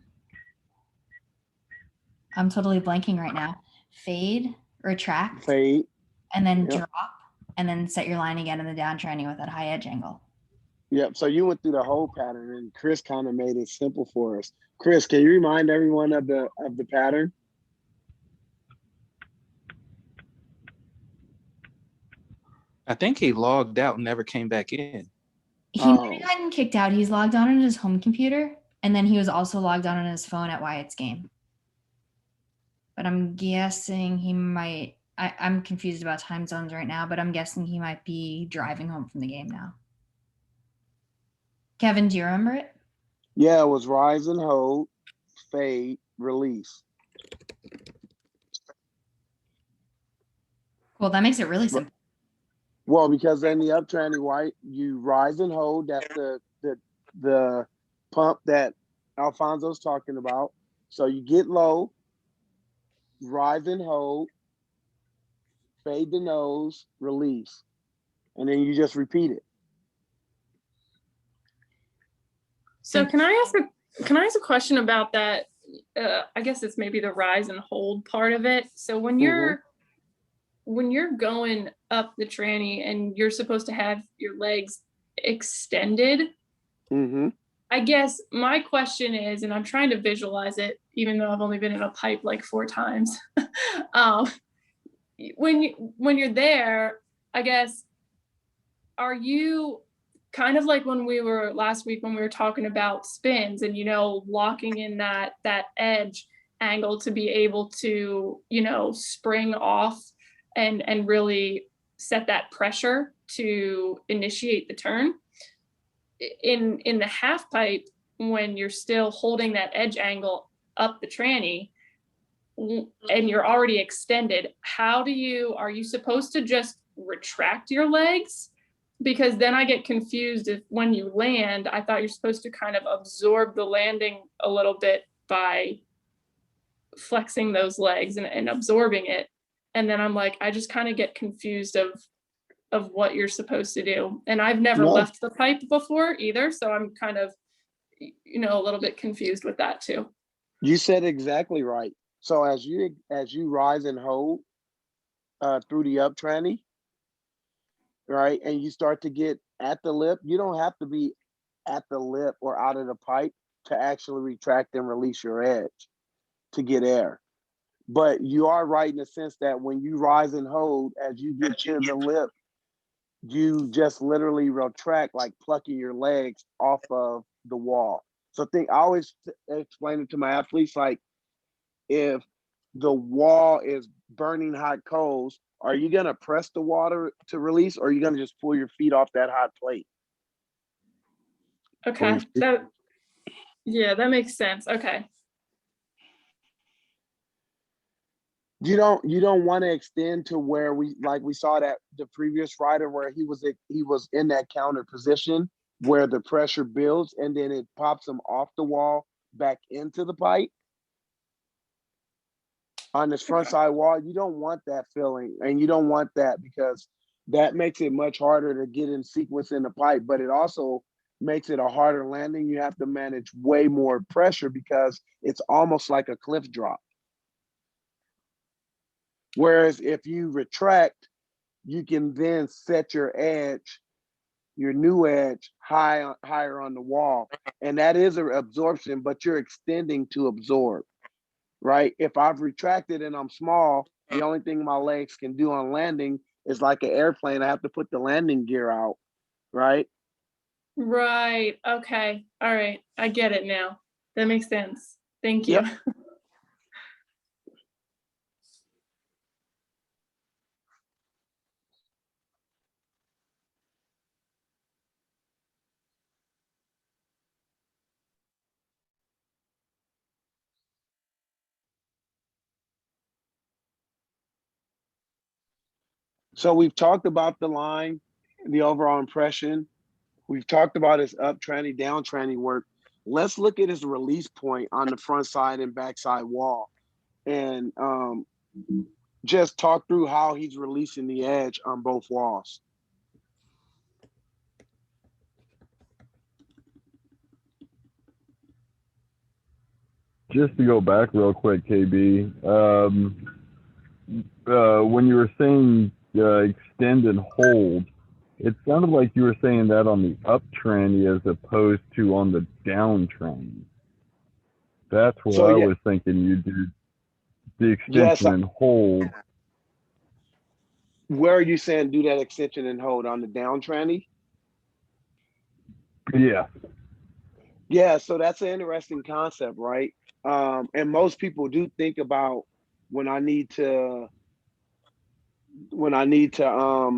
totally blanking right now. Fade, retract, Fade, and then yep. drop, and then set your line again in the down tranny with that high edge angle. Yep. So you went through the whole pattern, and Chris kind of made it simple for us. Chris, can you remind everyone of the pattern? I think he logged out and never came back in. He might have gotten kicked out. He's logged on his home computer, and then he was also logged on his phone at Wyatt's game. But I'm guessing he might. I'm confused about time zones right now, but I'm guessing he might be driving home from the game now. Kevin, do you remember it? Yeah, it was rise and hold, fade, release. Well, that makes it really simple. Well, because in the up tranny, white, you rise and hold. That's the pump that Alfonso's talking about. So you get low, rise and hold, fade the nose, release, and then you just repeat it. So can I ask a question about that? I guess it's maybe the rise and hold part of it. So when you're going up the tranny and you're supposed to have your legs extended, I guess my question is, and I'm trying to visualize it, even though I've only been in a pipe like 4 times. When you're there, I guess, are you kind of like when we were last week when we were talking about spins and, you know, locking in that edge angle to be able to, you know, spring off and really set that pressure to initiate the turn? In the half pipe, when you're still holding that edge angle up the tranny and you're already extended, are you supposed to just retract your legs? Because then I get confused if when you land, I thought you're supposed to kind of absorb the landing a little bit by flexing those legs and absorbing it. And then I'm like, I just kind of get confused of what you're supposed to do. And I've never left the pipe before either. So I'm kind of, you know, a little bit confused with that too. You said exactly right. So as you rise and hold through the up tranny, right, and you start to get at the lip, you don't have to be at the lip or out of the pipe to actually retract and release your edge to get air. But you are right in the sense that when you rise and hold, as you get to the lip, you just literally retract, like plucking your legs off of the wall. So I always explain it to my athletes, like, if the wall is burning hot coals, are you going to press the water to release, or are you going to just pull your feet off that hot plate? Okay. Yeah, that makes sense. Okay. You don't want to extend to where we saw that the previous rider where he was in that counter position where the pressure builds and then it pops him off the wall back into the pipe on this front side wall. You don't want that feeling, and you don't want that because that makes it much harder to get in sequence in the pipe, but it also makes it a harder landing. You have to manage way more pressure because it's almost like a cliff drop. Whereas if you retract, you can then set your edge, your new edge, higher on the wall. And that is an absorption, but you're extending to absorb, right? If I've retracted and I'm small, the only thing my legs can do on landing is like an airplane. I have to put the landing gear out, right? Right. Okay. All right. I get it now. That makes sense. Thank you. Yep. So we've talked about the line, the overall impression. We've talked about his up tranny, down tranny work. Let's look at his release point on the front side and backside wall, and just talk through how he's releasing the edge on both walls. Just to go back real quick, KB, when you were saying extend and hold, it sounded like you were saying that on the up tranny as opposed to on the down tranny. That's what So, I yeah. was thinking you do the extension and hold. Where are you saying do that extension and hold on the down tranny? Yeah. Yeah, so that's an interesting concept, right? And most people do think about when I need to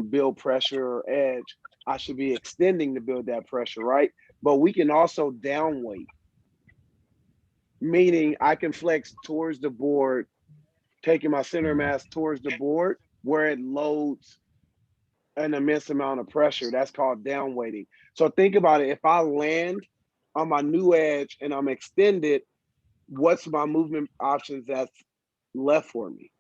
build pressure or edge, I should be extending to build that pressure, right? But we can also down weight, meaning I can flex towards the board, taking my center mass towards the board where it loads an immense amount of pressure. That's called down weighting. So think about it. If I land on my new edge and I'm extended, what's my movement options that's left for me?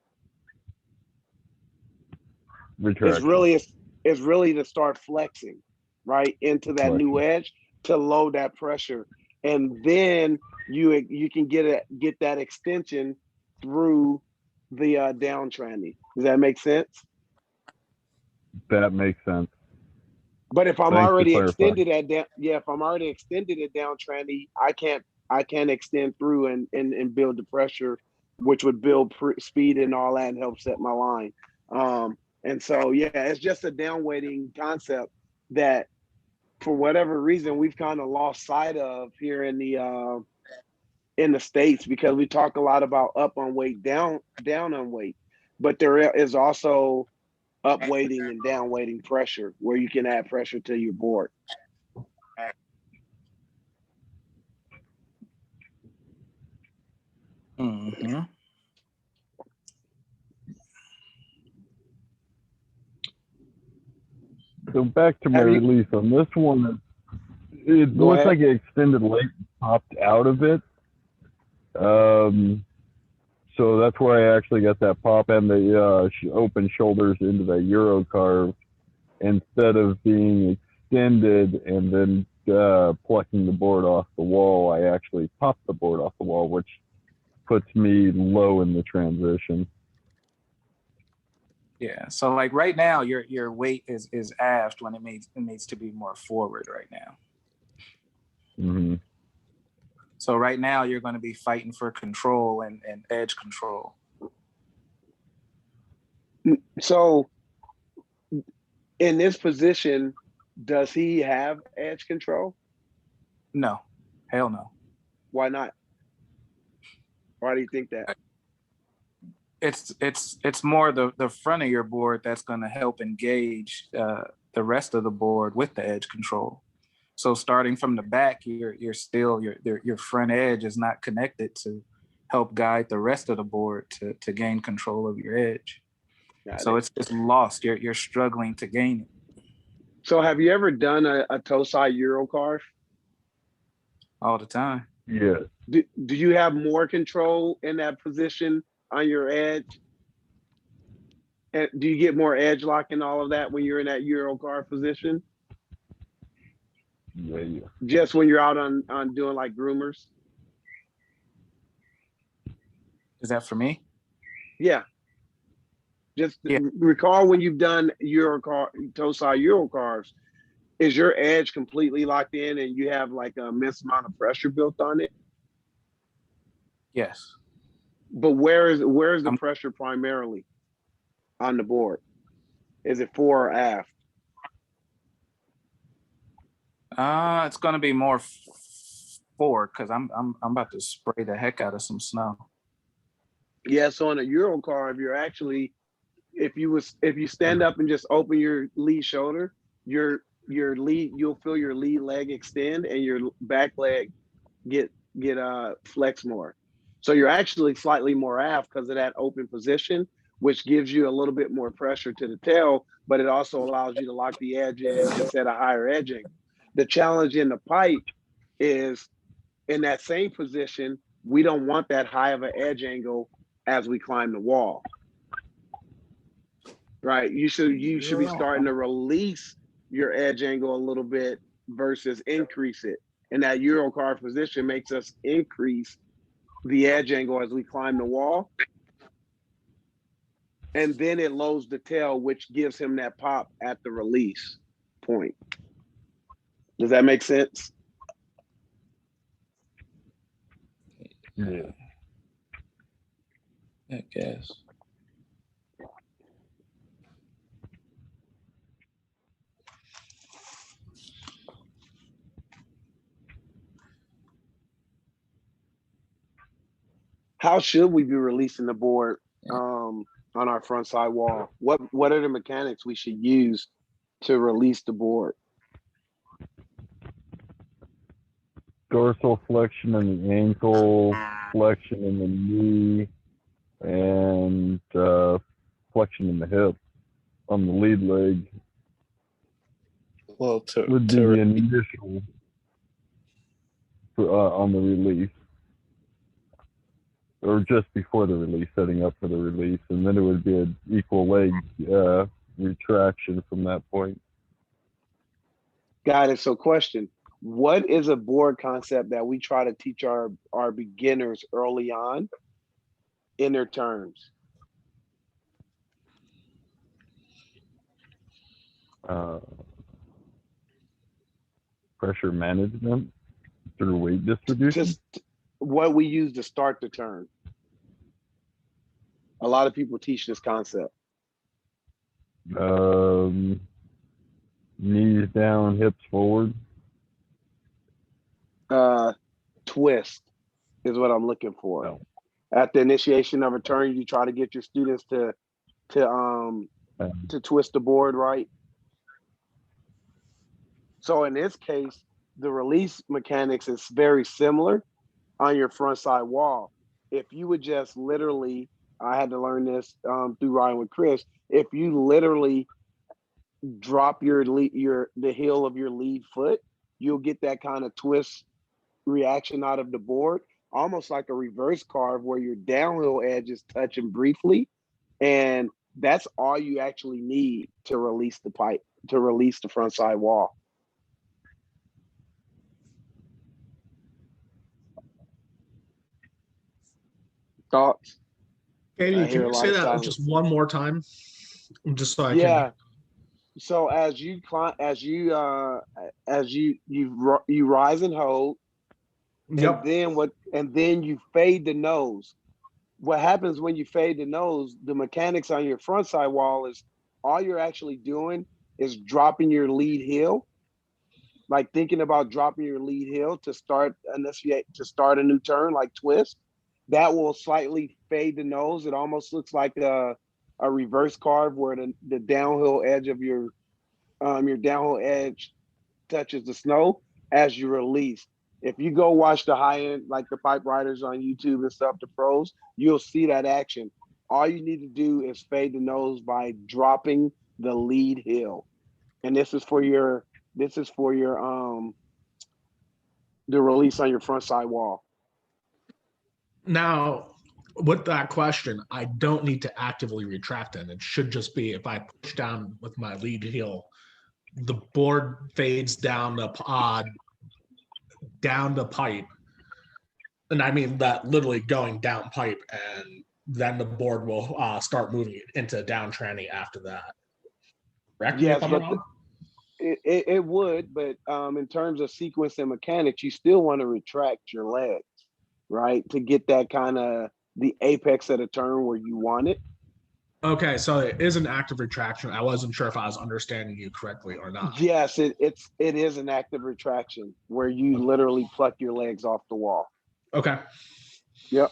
Retraction. It's really to start flexing, right, into that new edge to load that pressure, and then you can get that extension through the down tranny. Does that make sense? That makes sense. But if I'm Thanks already for clarifying. extended at down, if I'm already extended at down tranny, I can't extend through and build the pressure, which would build speed and all that and help set my line. And so, yeah, it's just a down weighting concept that for whatever reason, we've kind of lost sight of here in the States, because we talk a lot about up on weight, down on weight, but there is also up weighting and down weighting pressure where you can add pressure to your board. Mm-hmm. So back to my release on this one, it looks like it extended late and popped out of it. So that's where I actually got that pop and the open shoulders into the Euro carve instead of being extended and then plucking the board off the wall. I actually popped the board off the wall, which puts me low in the transition. Yeah. So like right now, your weight is aft when it needs to be more forward right now. Mm-hmm. So right now you're going to be fighting for control and edge control. So in this position, does he have edge control? No, hell no. Why not? Why do you think that? It's more the front of your board that's going to help engage the rest of the board with the edge control. So starting from the back, you're still your front edge is not connected to help guide the rest of the board to gain control of your edge. So it's lost. You're struggling to gain it. So have you ever done a toe side Euro carve? All the time. Yeah. Do you have more control in that position on your edge? And do you get more edge lock and all of that when you're in that Euro carve position? Yeah. Just when you're out on doing like groomers? Is that for me? Yeah. Just recall when you've done toe side Euro carves, is your edge completely locked in and you have like a immense amount of pressure built on it? Yes. But where is the pressure primarily on the board? Is it fore or aft? It's gonna be more fore because I'm about to spray the heck out of some snow. Yeah, so on a Euro carve, you're actually, if you stand up and just open your lead shoulder, your lead, you'll feel your lead leg extend and your back leg get flex more. So you're actually slightly more aft because of that open position, which gives you a little bit more pressure to the tail, but it also allows you to lock the edge in and set a higher edging. The challenge in the pipe is in that same position, we don't want that high of an edge angle as we climb the wall. Right? You should be starting to release your edge angle a little bit versus increase it. And that Euro carve position makes us increase the edge angle as we climb the wall. And then it loads the tail, which gives him that pop at the release point. Does that make sense? Yeah. I guess. How should we be releasing the board on our front side wall? What are the mechanics we should use to release the board? Dorsal flexion in the ankle, flexion in the knee, and flexion in the hip on the lead leg. Well, would be the initial on the release, or just before the release, setting up for the release, and then it would be an equal leg retraction from that point. Got it. So question, what is a board concept that we try to teach our beginners early on in their terms? Pressure management through weight distribution. Just what we use to start the turn. A lot of people teach this concept. Knees down, hips forward. Twist is what I'm looking for. Oh. At the initiation of a turn, you try to get your students to twist the board, right? So in this case, the release mechanics is very similar on your front side wall. If you would just literally, I had to learn this through Ryan with Chris, if you literally drop the heel of your lead foot, you'll get that kind of twist reaction out of the board, almost like a reverse carve where your downhill edge is touching briefly. And that's all you actually need to release the pipe, to release the front side wall. Thoughts? Katie, can you say that just one more time? Just so I can. So as you rise and hold, yep. And then you fade the nose. What happens when you fade the nose, the mechanics on your front side wall is all you're actually doing is dropping your lead heel, like thinking about dropping your lead heel to start a new turn, like twist. That will slightly fade the nose. It almost looks like a reverse carve where the downhill edge of your downhill edge touches the snow. as you release. If you go watch the high end, like the pipe riders on YouTube and stuff, the pros, you'll see that action. All you need to do is fade the nose by dropping the lead hill. And this is for your the release on your front side wall. Now, with that question, I don't need to actively retract it. It should just be if I push down with my lead heel, the board fades down the pipe. And I mean that literally going down pipe, and then the board will start moving into down tranny after that. Correct me Yes, if I'm but wrong? it would, but in terms of sequence and mechanics, you still want to retract your legs, right? To get that kind of the apex of the turn where you want it. Okay, so it is an active retraction. I wasn't sure if I was understanding you correctly or not. Yes, it is an active retraction where you literally pluck your legs off the wall. Okay. Yep.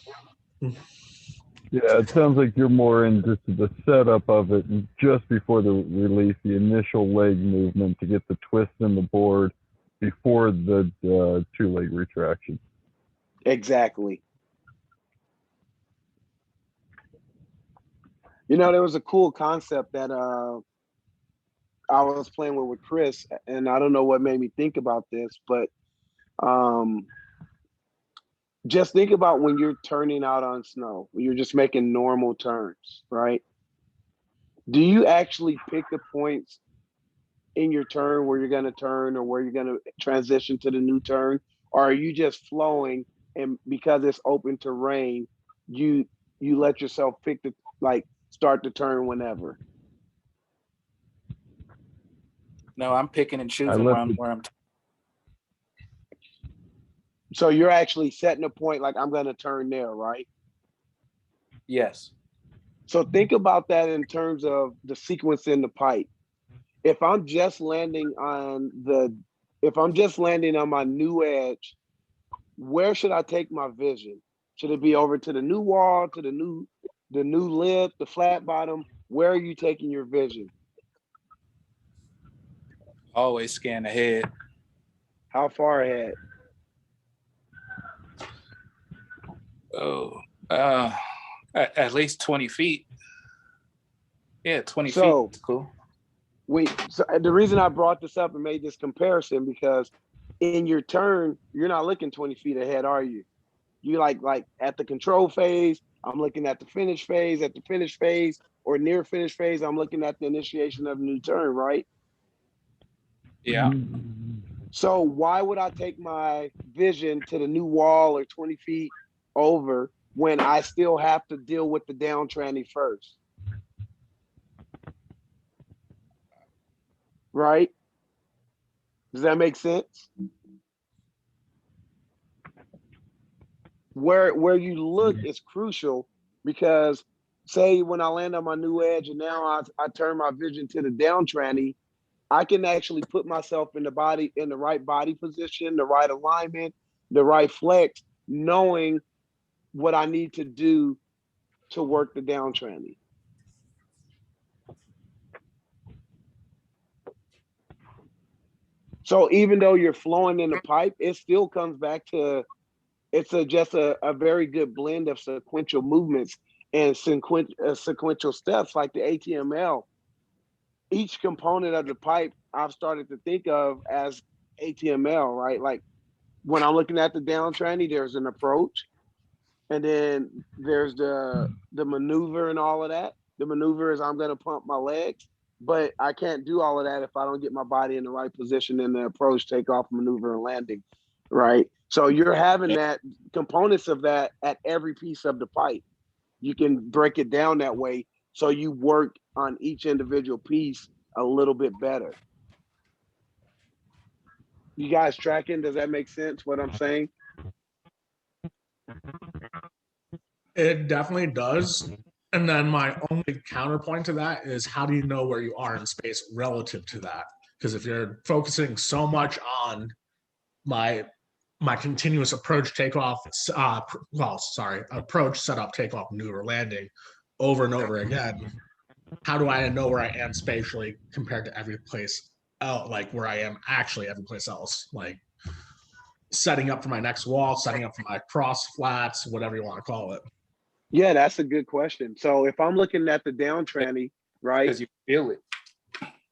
Yeah, it sounds like you're more in just the setup of it just before the release, the initial leg movement to get the twist in the board before the two-leg retraction. Exactly. You know, there was a cool concept that I was playing with Chris, and I don't know what made me think about this, but just think about when you're turning out on snow, when you're just making normal turns, right? Do you actually pick the points in your turn where you're going to turn or where you're going to transition to the new turn? Or are you just flowing, and because it's open terrain, you let yourself pick the, like, start the turn whenever? No, I'm picking and choosing where I'm. So you're actually setting a point, like, I'm going to turn there, right? Yes. So think about that in terms of the sequence in the pipe. If I'm just landing on my new edge, where should I take my vision? Should it be over to the new wall, to the new lip, the flat bottom? Where are you taking your vision? Always scan ahead. How far ahead? Oh, at least 20 feet. Yeah, 20 So, feet. Cool. So the reason I brought this up and made this comparison, because in your turn, you're not looking 20 feet ahead, are you? You like at the control phase, I'm looking at the finish phase, at the finish phase or near finish phase, I'm looking at the initiation of a new turn, right? Yeah. So why would I take my vision to the new wall or 20 feet over when I still have to deal with the down tranny first? Right? Does that make sense? Where you look is crucial, because say when I land on my new edge and now I turn my vision to the down tranny, I can actually put myself in the right body position, the right alignment, the right flex, knowing what I need to do to work the down tranny. So even though you're flowing in the pipe, it still comes back to just a very good blend of sequential movements and sequential steps like the ATML. Each component of the pipe I've started to think of as ATML, right? Like when I'm looking at the down tranny, there's an approach, and then there's the maneuver and all of that. The maneuver is I'm going to pump my legs, but I can't do all of that if I don't get my body in the right position in the approach, takeoff, maneuver, and landing, right? So you're having that components of that at every piece of the pipe. You can break it down that way, so you work on each individual piece a little bit better. You guys tracking? Does that make sense, what I'm saying? It definitely does. And then my only counterpoint to that is, how do you know where you are in space relative to that? Because if you're focusing so much on my continuous approach, takeoff, approach, setup, takeoff, maneuver, landing over and over again, how do I know where I am spatially compared to every place else, like where I am actually every place else? Like, setting up for my next wall, setting up for my cross flats, whatever you want to call it. Yeah, that's a good question. So if I'm looking at the down tranny, right? Because you feel it.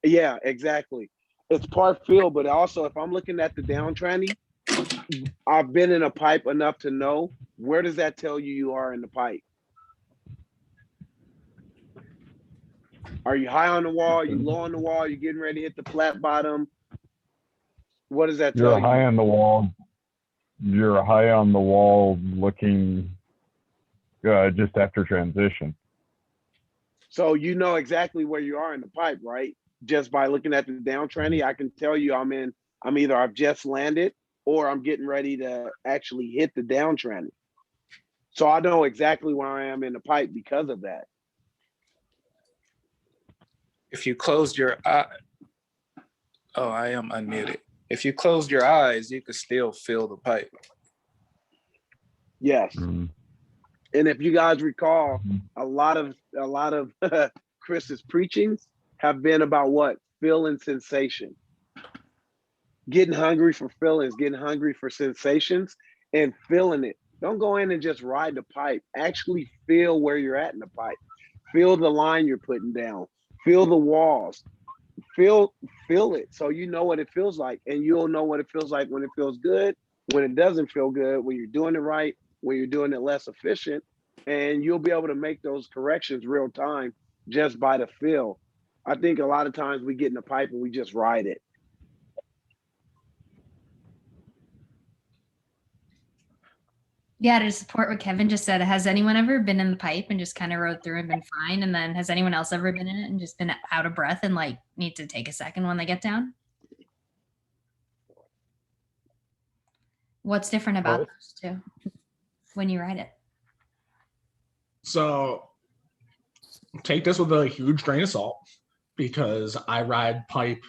Yeah, exactly. It's part feel, but also if I'm looking at the down tranny, I've been in a pipe enough to know, where does that tell you you are in the pipe? Are you high on the wall? Are you low on the wall? Are you getting ready to hit the flat bottom? What does that tell You're you? high on the wall. You're high on the wall looking just after transition. So you know exactly where you are in the pipe, right? Just by looking at the down tranny, I can tell you I'm either I've just landed or I'm getting ready to actually hit the down tranny. So I know exactly where I am in the pipe because of that. If you closed your eye, oh, I am unmuted. If you closed your eyes, you could still feel the pipe. Yes. Mm. And if you guys recall, a lot of Chris's preachings have been about what? Feeling sensation. Getting hungry for feelings, getting hungry for sensations and feeling it. Don't go in and just ride the pipe. Actually feel where you're at in the pipe. Feel the line you're putting down. Feel the walls. Feel it so you know what it feels like, and you'll know what it feels like when it feels good, when it doesn't feel good, when you're doing it right, when you're doing it less efficient, and you'll be able to make those corrections real time just by the feel. I think a lot of times we get in the pipe and we just ride it. Yeah, to support what Kevin just said, has anyone ever been in the pipe and just kind of rode through and been fine? And then has anyone else ever been in it and just been out of breath and like need to take a second when they get down? What's different about those two when you ride it? So take this with a huge grain of salt, because I ride pipe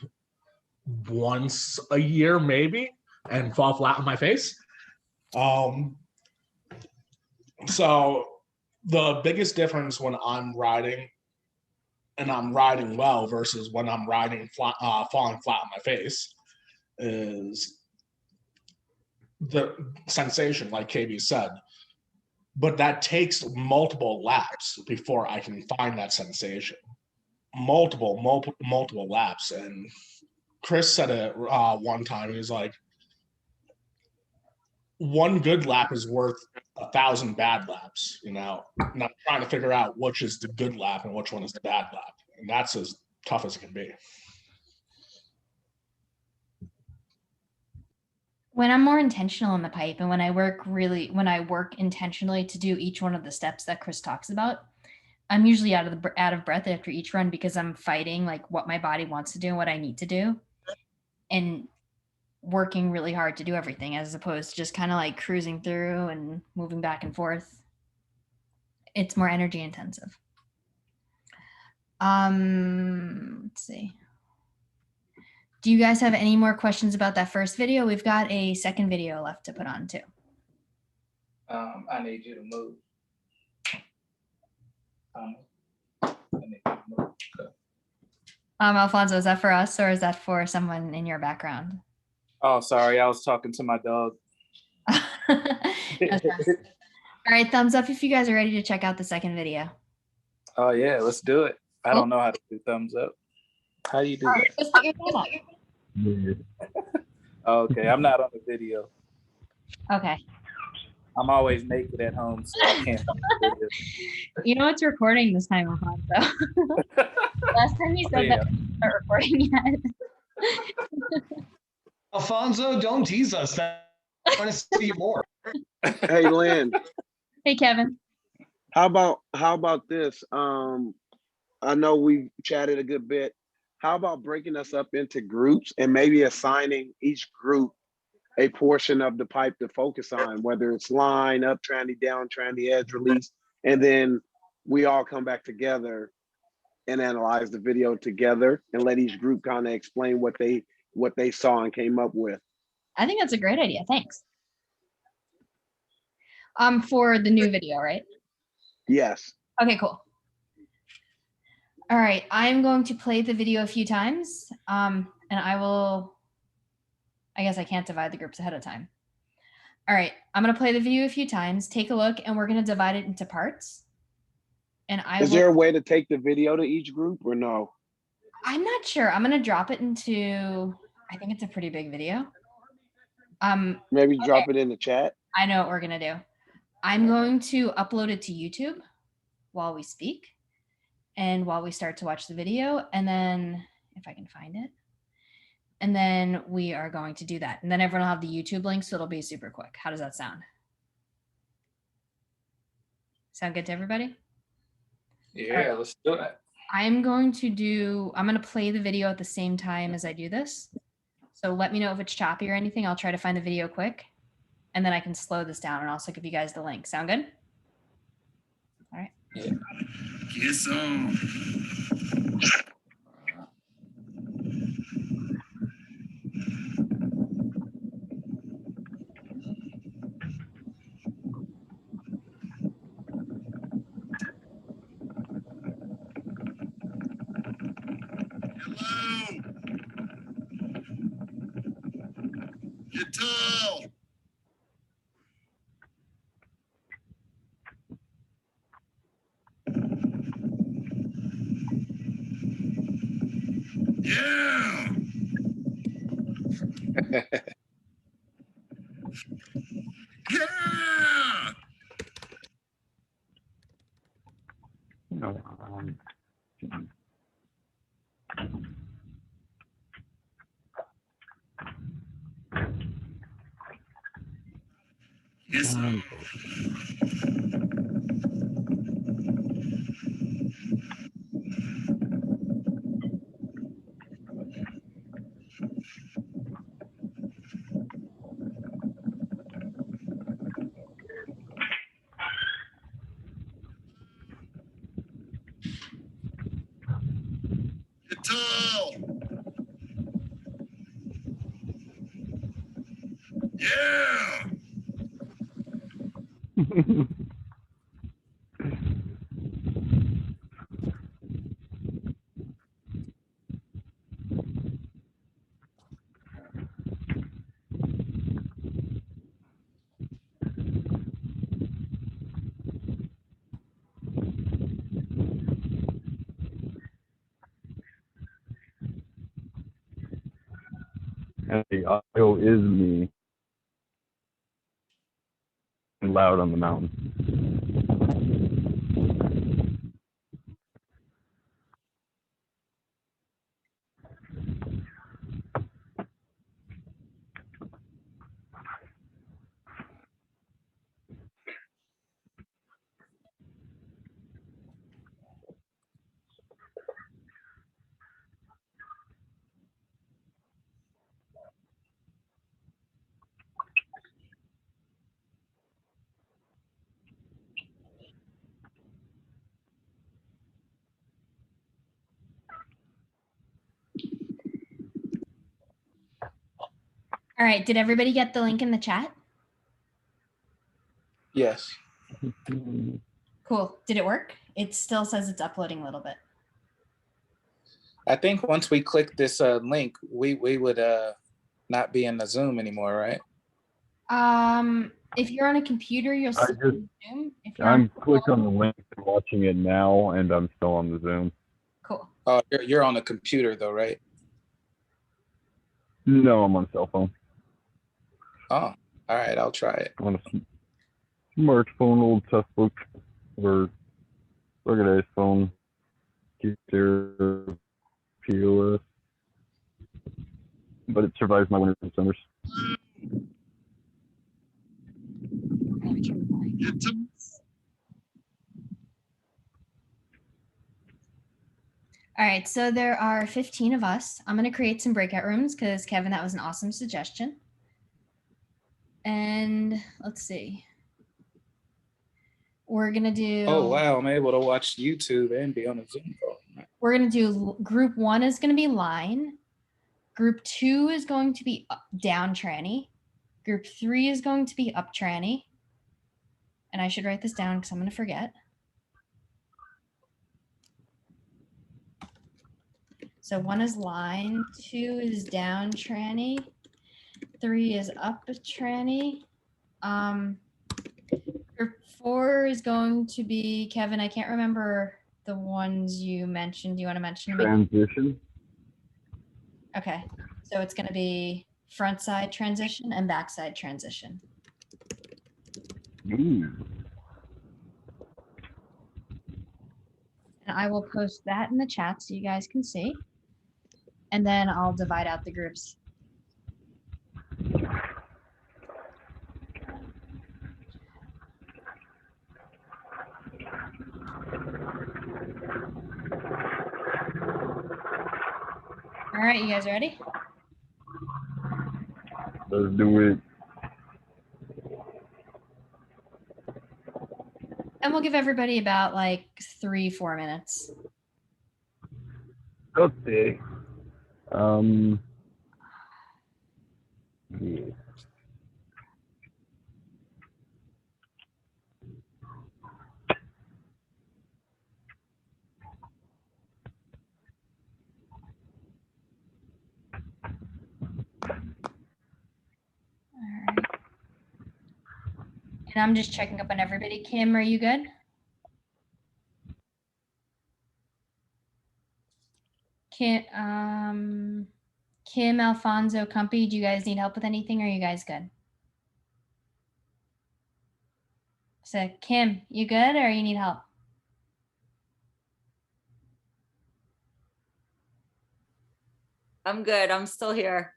once a year maybe and fall flat on my face. So the biggest difference when I'm riding and I'm riding well versus when I'm riding flat, falling flat on my face is the sensation, like KB said. But that takes multiple laps before I can find that sensation. Multiple laps. And Chris said it one time. He's like, one good lap is worth 1,000 bad laps, you know. And I'm trying to figure out which is the good lap and which one is the bad lap. And that's as tough as it can be. When I'm more intentional in the pipe and when I work intentionally to do each one of the steps that Chris talks about, I'm usually out of breath after each run because I'm fighting like what my body wants to do and what I need to do, and working really hard to do everything as opposed to just kind of like cruising through and moving back and forth. It's more energy intensive. Let's see. Do you guys have any more questions about that first video? We've got a second video left to put on too. I need you to move. I need you to move. Okay. Alfonso, is that for us or is that for someone in your background? Oh, sorry. I was talking to my dog. All right, thumbs up if you guys are ready to check out the second video. Oh, yeah, let's do it. I don't know how to do thumbs up. How do you do that? Just put your thumb up. Okay, I'm not on the video. Okay. I'm always naked at home, so I can't. You know it's recording this time, Alfonso. Last time you said that we weren't recording yet. Alfonso, don't tease us. I want to see more. Hey, Lynn. Hey, Kevin. How about this? I know we chatted a good bit. How about breaking us up into groups and maybe assigning each group a portion of the pipe to focus on, whether it's line, up tranny, down tranny, edge release, and then we all come back together and analyze the video together and let each group kind of explain what they saw and came up with. I think that's a great idea. Thanks. For the new video, right? Yes. Okay, cool. All right, I'm going to play the video a few times, and I guess I can't divide the groups ahead of time. All right, I'm gonna play the video a few times, take a look, and we're gonna divide it into parts. And Is there a way to take the video to each group or no? I'm not sure. I'm gonna drop it into, I think it's a pretty big video. Maybe okay. drop it in the chat. I know what we're gonna do. I'm going to upload it to YouTube while we speak and while we start to watch the video. And then if I can find it, and then we are going to do that. And then everyone will have the YouTube link, so it'll be super quick. How does that sound? Sound good to everybody? Yeah, let's do it. I'm going to play the video at the same time as I do this. So let me know if it's choppy or anything. I'll try to find the video quick, and then I can slow this down and also give you guys the link. Sound good? All right. Yeah. Get some. Hello. Get tall. Yeah. Yeah. Yes. Get tall. Yeah. And the audio is me. And loud on the mountain. All right. Did everybody get the link in the chat? Yes. Cool. Did it work? It still says it's uploading a little bit. I think once we click this link, we would not be in the Zoom anymore, right? If you're on a computer, you'll see Zoom. If you're I'm clicked on the link and watching it now, and I'm still on the Zoom. Cool. Oh, you're on a computer though, right? No, I'm on cell phone. Oh, all right. I'll try it. On a smartphone, old tough book, or organized phone. Computer, POS. But it survives my winters and summers. All right, so there are 15 of us. I'm going to create some breakout rooms because, Kevin, that was an awesome suggestion. And let's see. We're going to do... Oh, wow. I'm able to watch YouTube and be on a Zoom call. We're going to do group 1 is going to be line. Group 2 is going to be down tranny. Group 3 is going to be up tranny. And I should write this down because I'm going to forget. So 1 is line, 2 is down tranny, 3 is up tranny, Group 4 is going to be, Kevin, I can't remember the ones you mentioned. Do you want to mention them again? Transition. Okay. So it's going to be front side transition and back side transition. Ooh. And I will post that in the chat so you guys can see. And then I'll divide out the groups. All right, you guys ready? Let's do it. And we'll give everybody about like 3-4 minutes. Okay. Yeah. All right. And I'm just checking up on everybody. Kim, are you good? Kim, Alfonso, Cumpy, do you guys need help with anything? Or are you guys good? So Kim, you good or you need help? I'm good. I'm still here.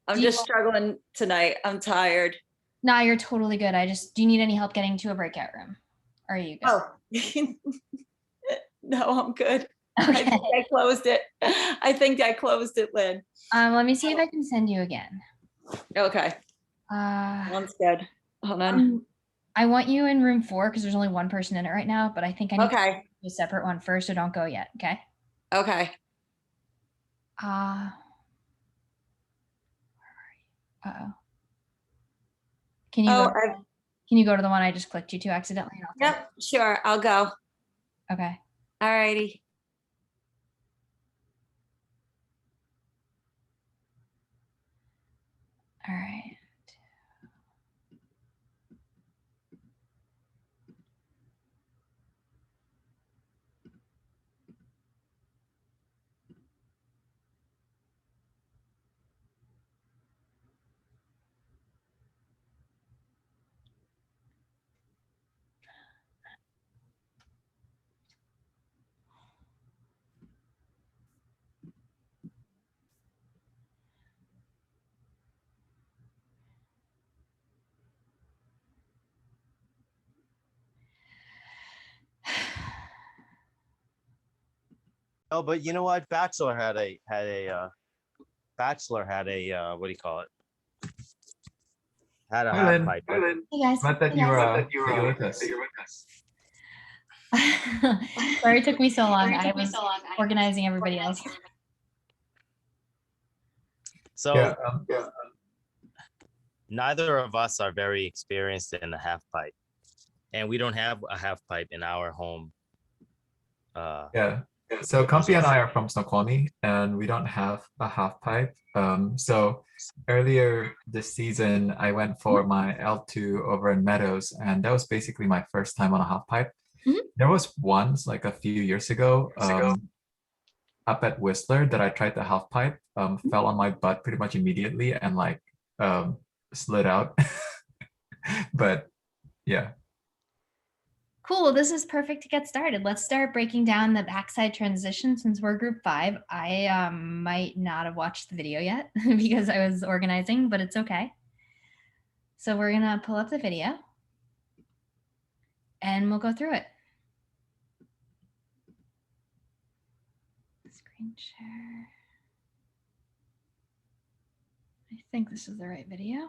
I'm Do you- just struggling tonight. I'm tired. No, you're totally good. Do you need any help getting to a breakout room? Or are you good? Oh, no, I'm good. I Okay. think I closed it. I think I closed it, Lynn. Let me see if I can send you again. Okay. Sounds good. Hold on. I want you in room 4 because there's only one person in it right now, but I think I need Okay. a separate one first, so don't go yet. Okay. Okay. Uh-oh. Can you go to the one I just clicked you to accidentally? Yep, sure. I'll go. Okay. All righty. All right. Oh, but you know what? Bachelor had a what do you call it? Had a Hi, half Lynn. pipe. Hey guys. Glad that you were with us. Sorry it took me so long. I was organizing everybody else. So neither of us are very experienced in the half pipe, and we don't have a half pipe in our home. Yeah. So Comfy and I are from Snoqualmie, and we don't have a half pipe. So earlier this season, I went for my L2 over in Meadows, and that was basically my first time on a half pipe. There was once, like a few years ago, up at Whistler that I tried the half pipe, fell on my butt pretty much immediately and like slid out. But yeah. Cool. This is perfect to get started. Let's start breaking down the backside transition. Since we're group 5, I might not have watched the video yet because I was organizing, but it's okay. So we're going to pull up the video and we'll go through it. Screen share. I think this is the right video.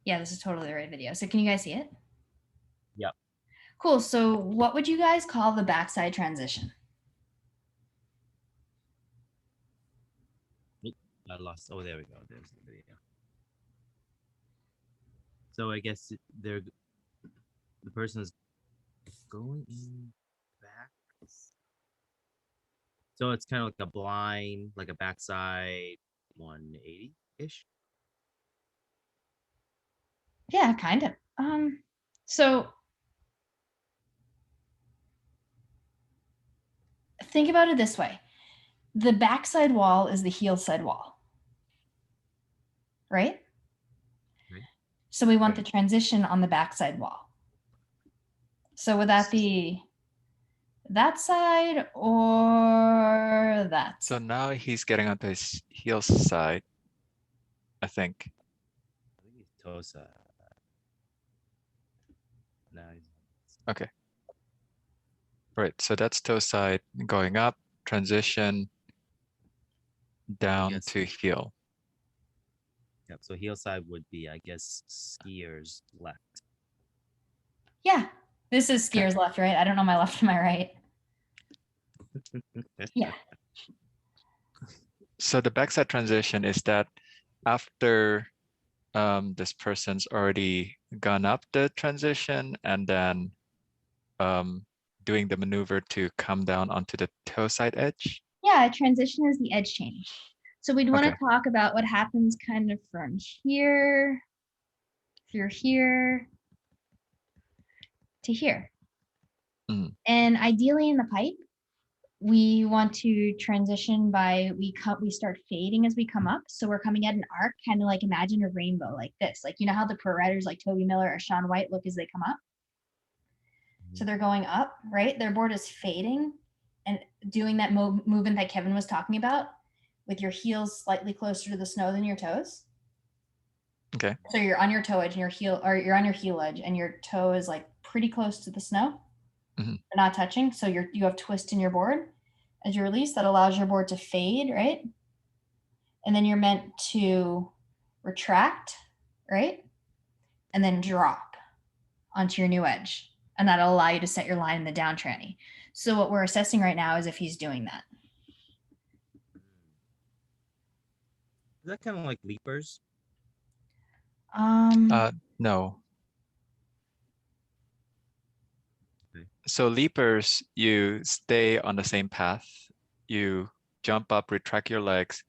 Yeah, this is totally the right video. So can you guys see it? Yep. Cool. So what would you guys call the backside transition? I lost. Oh, there we go. There's the video. So I guess the person is going in back. So it's kind of like a blind, like a backside 180-ish. Yeah, kind of. So think about it this way. The backside wall is the heel side wall, right? Right. So we want the transition on the backside wall. So would that be that side or that So side? now he's getting onto his heel side, I think. I think he's toe side. No, Okay. Right, so that's toe side going up, transition down guess- to heel. Yep. So heel side would be, I guess, skier's left. Yeah, this is skier's left, right? I don't know my left and my right. Yeah. So the backside transition is that after this person's already gone up the transition and then doing the maneuver to come down onto the toe side edge. Yeah, transition is the edge change. So we'd want to Okay. talk about what happens kind of from here through here to here. Mhm. And ideally in the pipe, we want to transition by we start fading as we come up. So we're coming at an arc, kind of like imagine a rainbow like this. Like, you know how the pro riders like Toby Miller or Shaun White look as they come up? So they're going up, right? Their board is fading and doing that movement that Kevin was talking about with your heels slightly closer to the snow than your toes. Okay. So you're on your toe edge and your heel, or you're on your heel edge and your toe is like pretty close to the snow. Mhm. They're not touching. So you have twist in your board. As you release, that allows your board to fade, right? And then you're meant to retract, right? And then drop onto your new edge. And that'll allow you to set your line in the down tranny. So what we're assessing right now is if he's doing that. Is that kind of like leapers? No. So leapers, you stay on the same path. You jump up, retract your legs,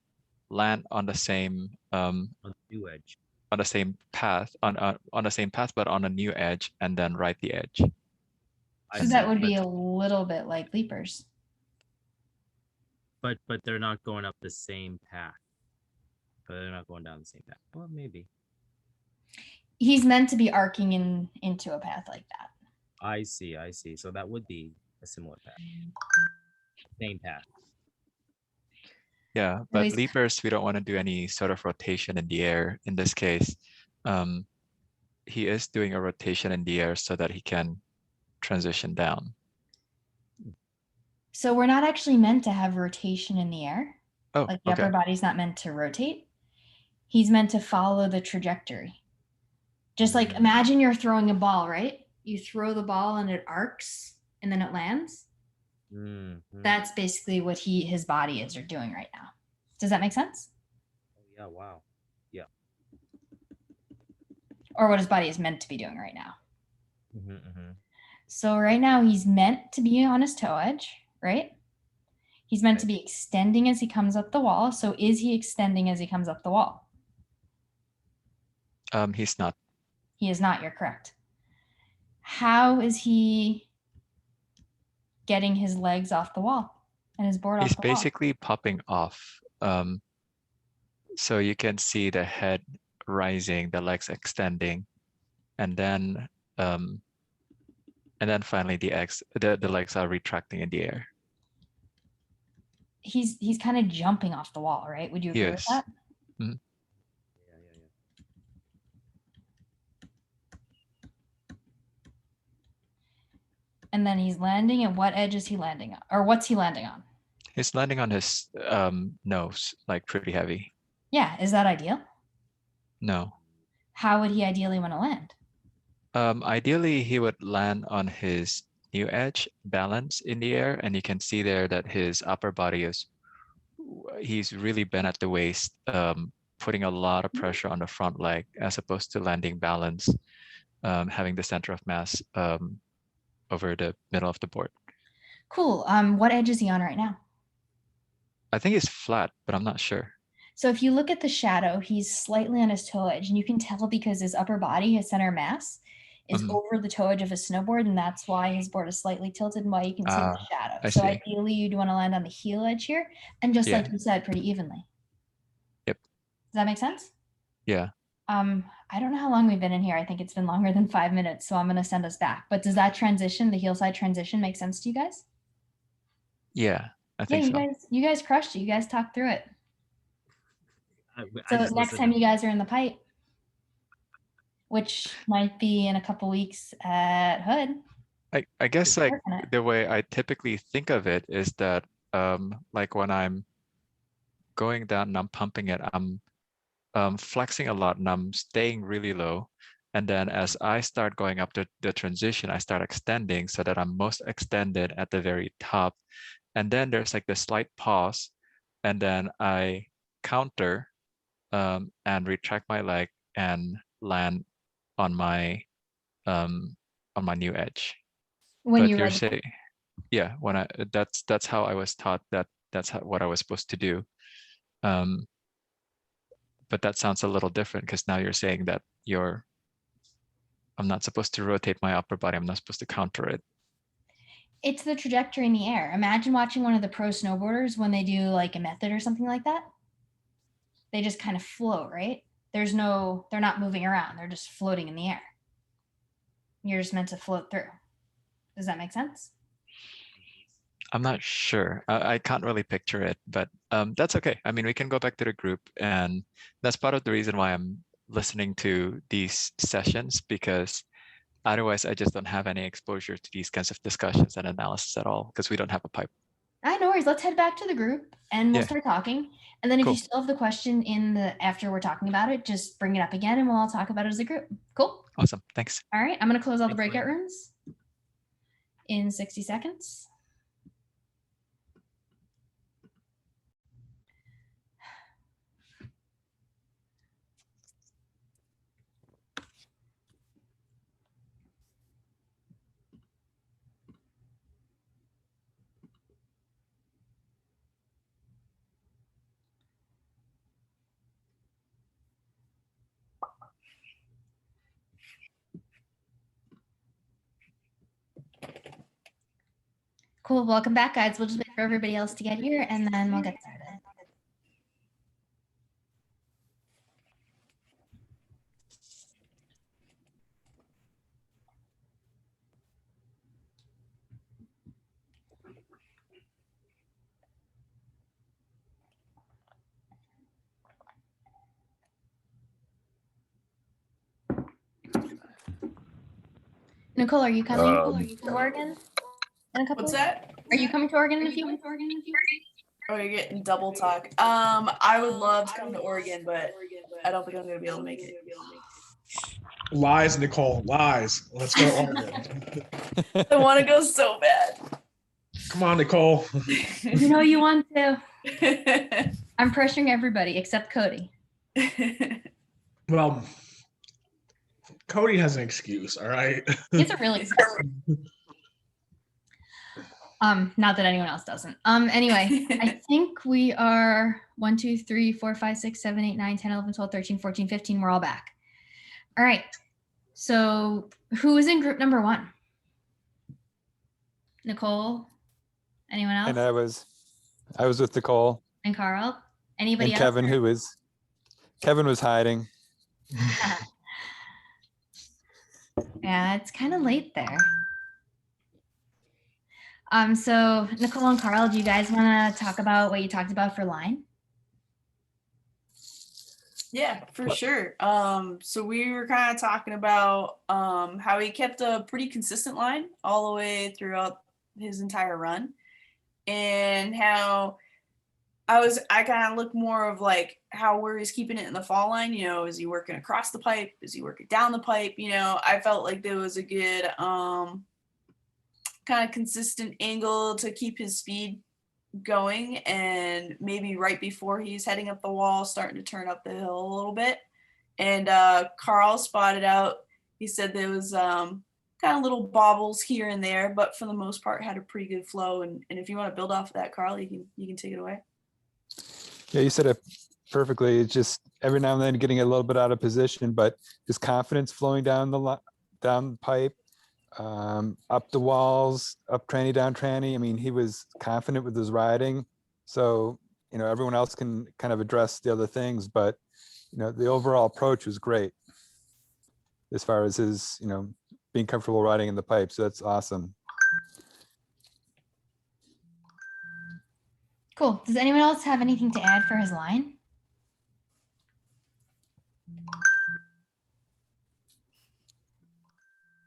land on the same On the new edge. on the same path, on the same path, but on a new edge, and then ride the edge. I So see, that would be a little bit like leapers. but they're not going up the same path. But they're not going down the same path. Well, maybe. He's meant to be arcing into a path like that. I see. So that would be a similar path. Same path. Yeah, but leapers, we don't want to do any sort of rotation in the air. In this case, he is doing a rotation in the air so that he can transition down. So we're not actually meant to have rotation in the air. Oh, like the upper okay. body's not meant to rotate. He's meant to follow the trajectory. Just like imagine you're throwing a ball, right? You throw the ball and it arcs and then it lands. That's basically what his body is doing right now. Does that make sense? Oh, yeah, wow. Yeah. Or what his body is meant to be doing right now. Mm-hmm. So right now he's meant to be on his toe edge, right? He's meant to be extending as he comes up the wall. So is he extending as he comes up the wall? He's not. He is not, you're correct. How is he getting his legs off the wall and his board He's off the wall? basically popping off. So you can see the head rising, the legs extending, and then finally the legs are retracting in the air. He's kind of jumping off the wall, right? Would you agree with that? Mm-hmm. And then he's landing, and what edge is he landing on? Or what's he landing on? He's landing on his nose, like pretty heavy. Yeah, is that ideal? No. How would he ideally want to land? Ideally, he would land on his new edge, balance in the air, and you can see there that his upper body he's really bent at the waist, putting a lot of pressure on the front leg as opposed to landing balance, having the center of mass over the middle of the board. Cool. What edge is he on right now? I think it's flat, but I'm not sure. So if you look at the shadow, he's slightly on his toe edge, and you can tell because his upper body, his center mass, is over the toe edge of his snowboard, and that's why his board is slightly tilted and why you can see the shadow. I So see. ideally, you'd want to land on the heel edge here, and just like you said, pretty evenly. Yep. Does that make sense? Yeah. I don't know how long we've been in here. I think it's been longer than 5 minutes, so I'm going to send us back. But does that transition, the heel side transition, make sense to you guys? Yeah, I think so. You guys crushed it. You guys talked through it. So next time you guys are in the pipe, which might be in a couple weeks at Hood. I guess like the way I typically think of it is that like when I'm going down and I'm pumping it, I'm flexing a lot and I'm staying really low. And then as I start going up the transition, I start extending so that I'm most extended at the very top. And then there's like the slight pause, and then I counter and retract my leg and land on my new edge. When you're saying, yeah, when that's how I was taught that's what I was supposed to do. But that sounds a little different because now you're saying that I'm not supposed to rotate my upper body. I'm not supposed to counter it. It's the trajectory in the air. Imagine watching one of the pro snowboarders when they do like a method or something like that. They just kind of float, right? They're not moving around. They're just floating in the air. You're just meant to float through. Does that make sense? I'm not sure. I can't really picture it, but that's okay. I mean, we can go back to the group, and that's part of the reason why I'm listening to these sessions, because otherwise I just don't have any exposure to these kinds of discussions and analysis at all, because we don't have a pipe. No worries. Let's head back to the group and we'll start talking. And then if Cool. you still have the question after we're talking about it, just bring it up again and we'll all talk about it as a group. Cool. Awesome. Thanks. All right. I'm going to close all the breakout rooms in 60 seconds. Cool. Welcome back, guys. We'll just wait for everybody else to get here and then we'll get started. Nicole, are you coming to Oregon in a couple What's weeks? that? Are you coming to Oregon in a few weeks? Oh, you're getting double talk. I would love to come to Oregon, but I don't think I'm gonna be able to make it. Lies, Nicole, lies. Let's go to Oregon. I want to go so bad. Come on, Nicole. You know you want to. I'm pressuring everybody except Cody. Well, Cody has an excuse, all right? It's a really excuse. Not that anyone else doesn't. Anyway, I think we are 1, 2, 3, 4, 5, 6, 7, 8, 9, 10, 11, 12, 13, 14, 15. We're all back. All right. So who is in group number 1? Nicole? Anyone else? And I was with Nicole. And Carl? Anybody and else? Kevin was hiding. Yeah, it's kind of late there. So Nicole and Carl, do you guys want to talk about what you talked about for line? Yeah, for sure. So we were kind of talking about how he kept a pretty consistent line all the way throughout his entire run, and how I kind of look more of like where he's keeping it in the fall line. You know, is he working across the pipe? Is he working down the pipe? You know, I felt like there was a good kind of consistent angle to keep his speed going, and maybe right before he's heading up the wall, starting to turn up the hill a little bit. And Carl spotted out, he said there was kind of little bobbles here and there, but for the most part had a pretty good flow. And if you want to build off of that, Carl, you can take it away. Yeah, you said perfectly. It's just every now and then getting a little bit out of position, but his confidence flowing down down the pipe, up the walls, up tranny, down tranny. I mean, he was confident with his riding. So, you know, everyone else can kind of address the other things, but, you know, the overall approach was great as far as his, you know, being comfortable riding in the pipe. So that's awesome. Cool. Does anyone else have anything to add for his line?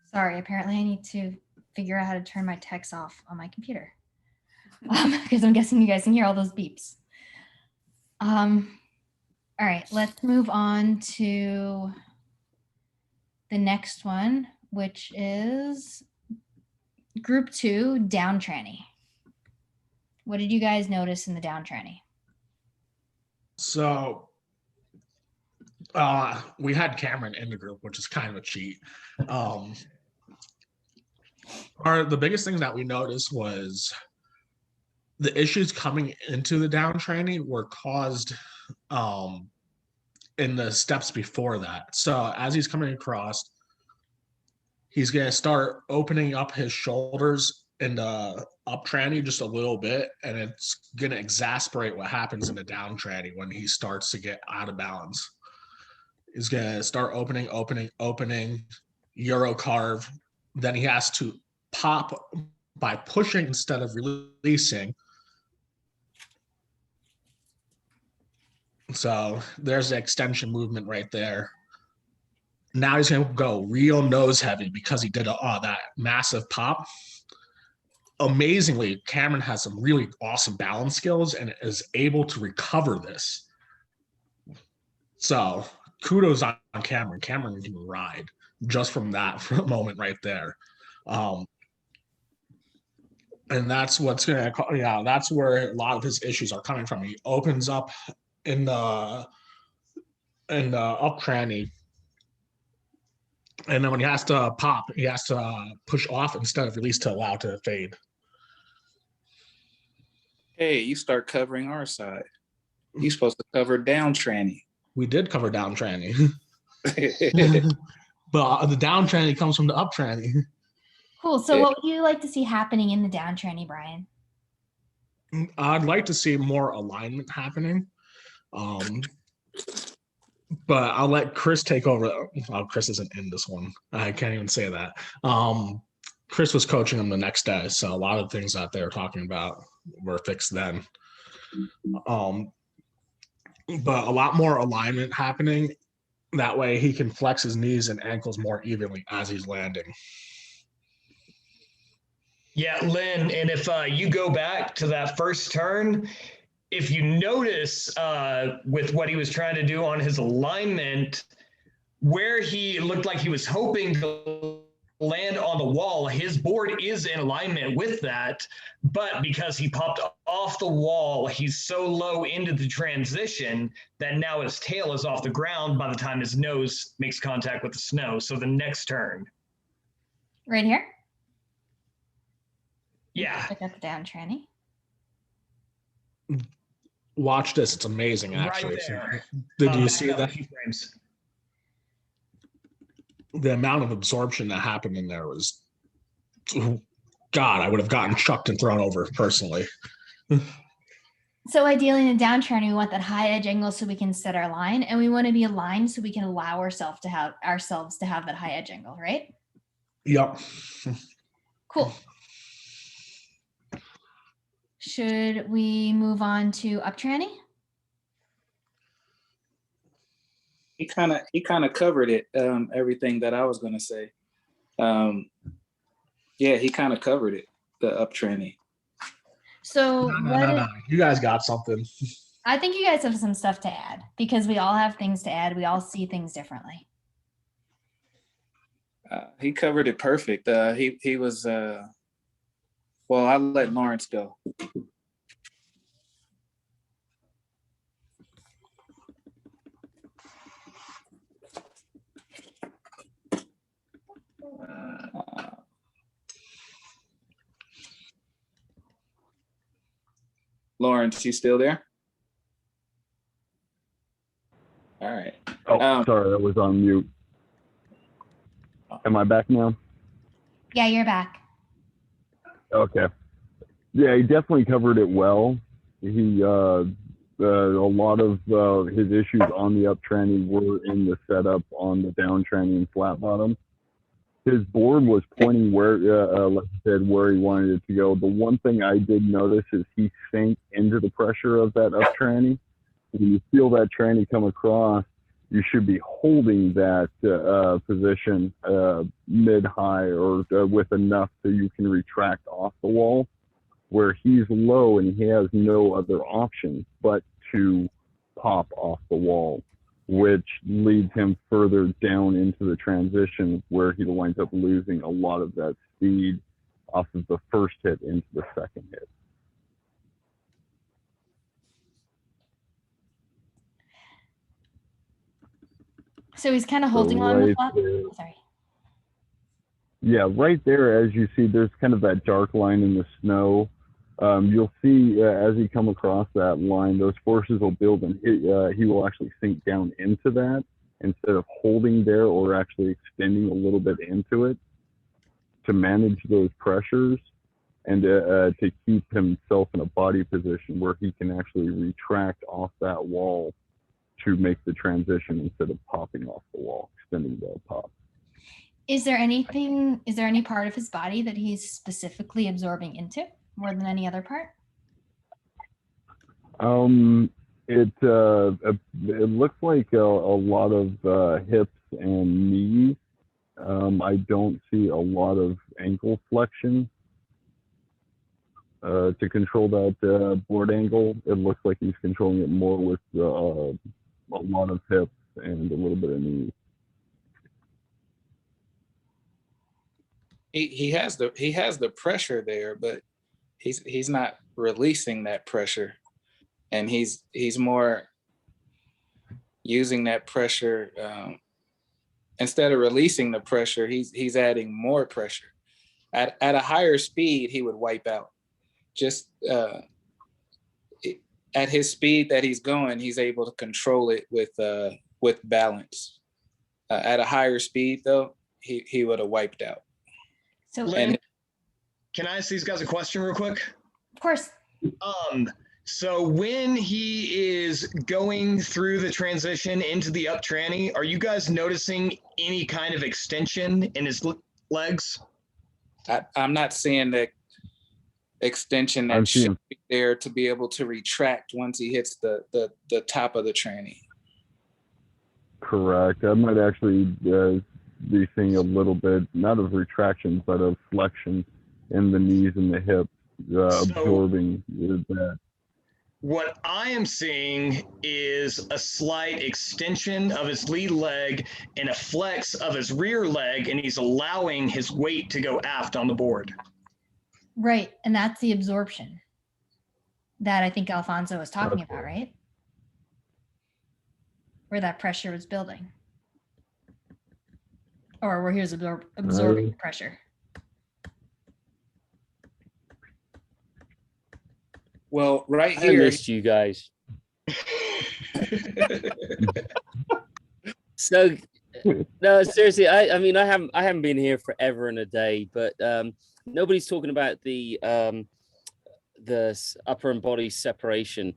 Sorry, apparently I need to figure out how to turn my text off on my computer. Because I'm guessing you guys can hear all those beeps. All right, let's move on to the next one, which is group 2, down tranny. What did you guys notice in the down tranny? So we had Cameron in the group, which is kind of a cheat. The biggest thing that we noticed was the issues coming into the down tranny were caused in the steps before that. So as he's coming across, he's going to start opening up his shoulders in the up tranny just a little bit, and it's going to exasperate what happens in the down tranny when he starts to get out of balance. He's going to start opening, Euro carve. Then he has to pop by pushing instead of releasing. So there's the extension movement right there. Now he's going to go real nose heavy because he did that massive pop. Amazingly, Cameron has some really awesome balance skills and is able to recover this. So kudos on Cameron. Cameron can ride just from that for a moment right there. And that's what's going to, that's where a lot of his issues are coming from. He opens up in the up tranny, and then when he has to pop, he has to push off instead of release to allow to fade. Hey, you start covering our side. You're supposed to cover down tranny. We did cover down tranny. But the down tranny comes from the up tranny. Cool. So what would you like to see happening in the down tranny, Brian? I'd like to see more alignment happening. But I'll let Chris take over. Well, Chris isn't in this one. I can't even say that. Chris was coaching him the next day, so a lot of things that they were talking about were fixed then. But a lot more alignment happening. That way he can flex his knees and ankles more evenly as he's landing. Yeah, Lynn, and if you go back to that first turn, if you notice with what he was trying to do on his alignment, where he looked like he was hoping to land on the wall, his board is in alignment with that, but because he popped off the wall, he's so low into the transition that now his tail is off the ground by the time his nose makes contact with the snow. So the next turn. Right here? Yeah. Pick up the down tranny. Watch this. It's amazing, actually. Right there. Did you see that? The amount of absorption that happened in there was, God, I would have gotten chucked and thrown over personally. So ideally in a down tranny, we want that high edge angle so we can set our line, and we want to be aligned so we can allow ourselves to have that high edge angle, right? Yep. Cool. Should we move on to up tranny? He kind of covered it, everything that I was going to say. Yeah, he kind of covered it, the up tranny. So No. You guys got something. I think you guys have some stuff to add because we all have things to add. We all see things differently. He covered it perfect. He was, well, I'll let Lawrence go. Lawrence, you still there? Sorry, I was on mute. Am I back now? Yeah, you're back. Okay. Yeah, he definitely covered it well. He a lot of his issues on the up tranny were in the setup on the down tranny and flat bottom. His board was pointing where, like I said, where he wanted it to go. The one thing I did notice is he sank into the pressure of that up tranny. When you feel that tranny come across, you should be holding that position mid-high or with enough so you can retract off the wall, where he's low and he has no other option but to pop off the wall, which leads him further down into the transition where he winds up losing a lot of that speed off of the first hit into the second hit. So he's kind of holding on the flop. Sorry. Yeah, right there, as you see, there's kind of that dark line in the snow. You'll see as he come across that line, those forces will build and he will actually sink down into that instead of holding there or actually extending a little bit into it to manage those pressures and to keep himself in a body position where he can actually retract off that wall to make the transition instead of popping off the wall, extending the pop. Is there any part of his body that he's specifically absorbing into more than any other part? It looks like a lot of hips and knees. I don't see a lot of ankle flexion to control that board angle. It looks like he's controlling it more with a lot of hips and a little bit of knees. He has the pressure there, but he's not releasing that pressure, and he's more using that pressure instead of releasing the pressure. He's adding more pressure. At a higher speed, he would wipe out. Just at his speed that he's going, he's able to control it with balance. At a higher speed, though, he would have wiped out. So, Lynn, can I ask these guys a question real quick? Of course. So when he is going through the transition into the up tranny, are you guys noticing any kind of extension in his legs? I'm not seeing the extension that should be there to be able to retract once he hits the top of the tranny. Correct. I might actually be seeing a little bit, not of retraction, but of flexion in the knees and the hips, absorbing that. What I am seeing is a slight extension of his lead leg and a flex of his rear leg, and he's allowing his weight to go aft on the board. Right, and that's the absorption that I think Alfonso was talking about, right? Where that pressure was building. Or where he was absorbing pressure. Well, right I here. missed you guys. So, no, seriously, I mean, I haven't been here forever and a day, but nobody's talking about the upper and body separation.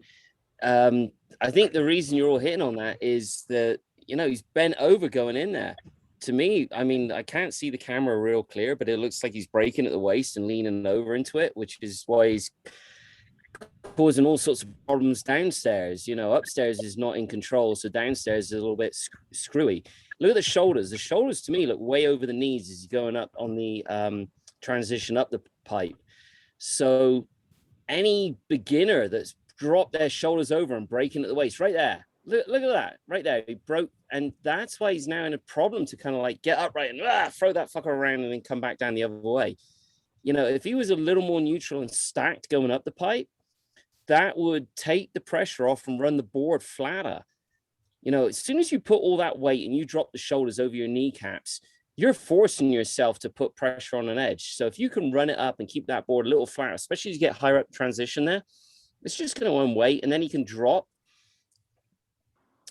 I think the reason you're all hitting on that is that, you know, he's bent over going in there. To me, I mean, I can't see the camera real clear, but it looks like he's breaking at the waist and leaning over into it, which is why he's causing all sorts of problems downstairs. You know, upstairs is not in control, so downstairs is a little bit screwy. Look at the shoulders. The shoulders to me look way over the knees as he's going up on the transition up the pipe. So any beginner that's dropped their shoulders over and breaking at the waist, right there. Look at that, right there. He broke, and that's why he's now in a problem to kind of like get upright and throw that fucker around and then come back down the other way. You know, if he was a little more neutral and stacked going up the pipe, that would take the pressure off and run the board flatter. You know, as soon as you put all that weight and you drop the shoulders over your kneecaps, you're forcing yourself to put pressure on an edge. So if you can run it up and keep that board a little flatter, especially as you get higher up transition there, it's just going to unweight, and then you can drop.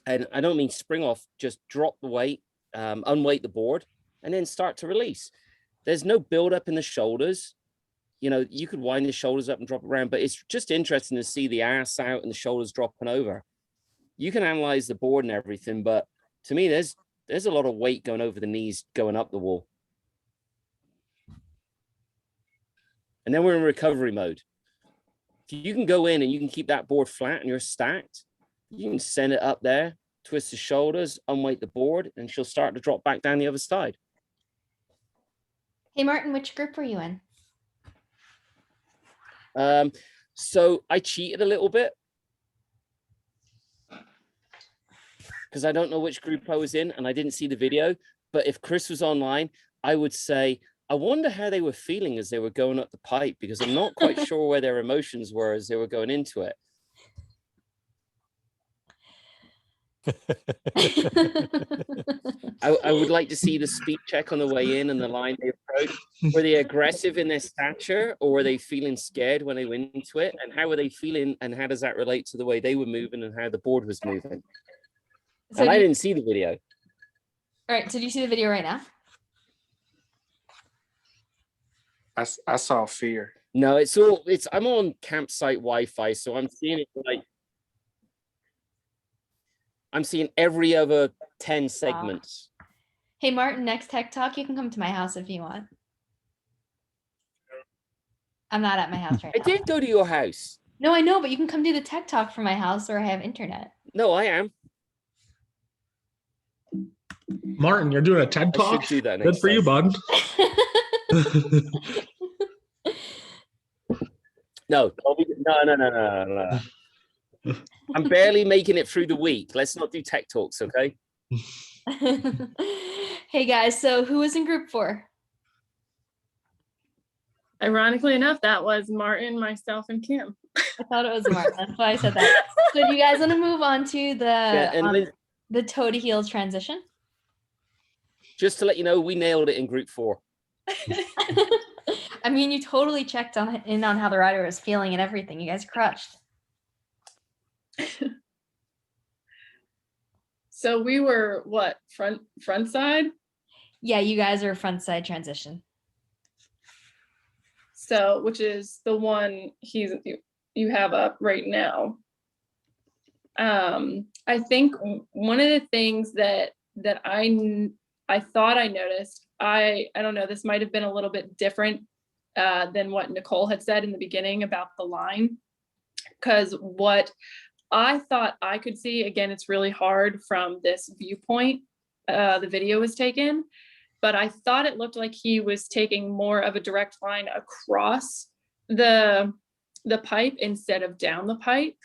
And I don't mean spring off, just drop the weight, unweight the board, and then start to release. There's no build up in the shoulders. You know, you could wind the shoulders up and drop around, but it's just interesting to see the ass out and the shoulders dropping over. You can analyze the board and everything, but to me, there's a lot of weight going over the knees, going up the wall. And then we're in recovery mode. If you can go in and you can keep that board flat and you're stacked, you can send it up there, twist the shoulders, unweight the board, and she'll start to drop back down the other side. Hey, Martin, which group were you in? So I cheated a little bit because I don't know which group I was in and I didn't see the video. But if Chris was online, I would say, I wonder how they were feeling as they were going up the pipe, because I'm not quite sure where their emotions were as they were going into it. I would like to see the speed check on the way in and the line they approached. Were they aggressive in their stature, or were they feeling scared when they went into it? And how were they feeling, and how does that relate to the way they were moving and how the board was moving? So and I didn't see the video. All right, so do you see the video right now? I saw fear. No, I'm on campsite Wi-Fi, so I'm seeing it like I'm seeing every other 10 segments. Hey, Martin, next Tech Talk, you can come to my house if you want. I'm not at my house right now. I did go to your house. No, I know, but you can come do the Tech Talk from my house where I have internet. No, I am. Martin, you're doing a TED Talk? I should do that Good next for you, bud. No. I'm barely making it through the week. Let's not do tech talks, okay? Hey guys, so who was in group 4? Ironically enough, that was Martin, myself, and Kim. I thought it was Martin. That's why I said that. So do you guys want to move on to the toe to heel transition? Just to let you know, we nailed it in group 4. I mean, you totally checked in on how the rider was feeling and everything. You guys crushed. So we were what, front side? Yeah, you guys are front side transition. So, which is the one you have up right now. I think one of the things that I thought I noticed, I don't know, this might have been a little bit different than what Nicole had said in the beginning about the line, because what I thought I could see, again, it's really hard from this viewpoint, the video was taken, but I thought it looked like he was taking more of a direct line across the pipe instead of down the pipe,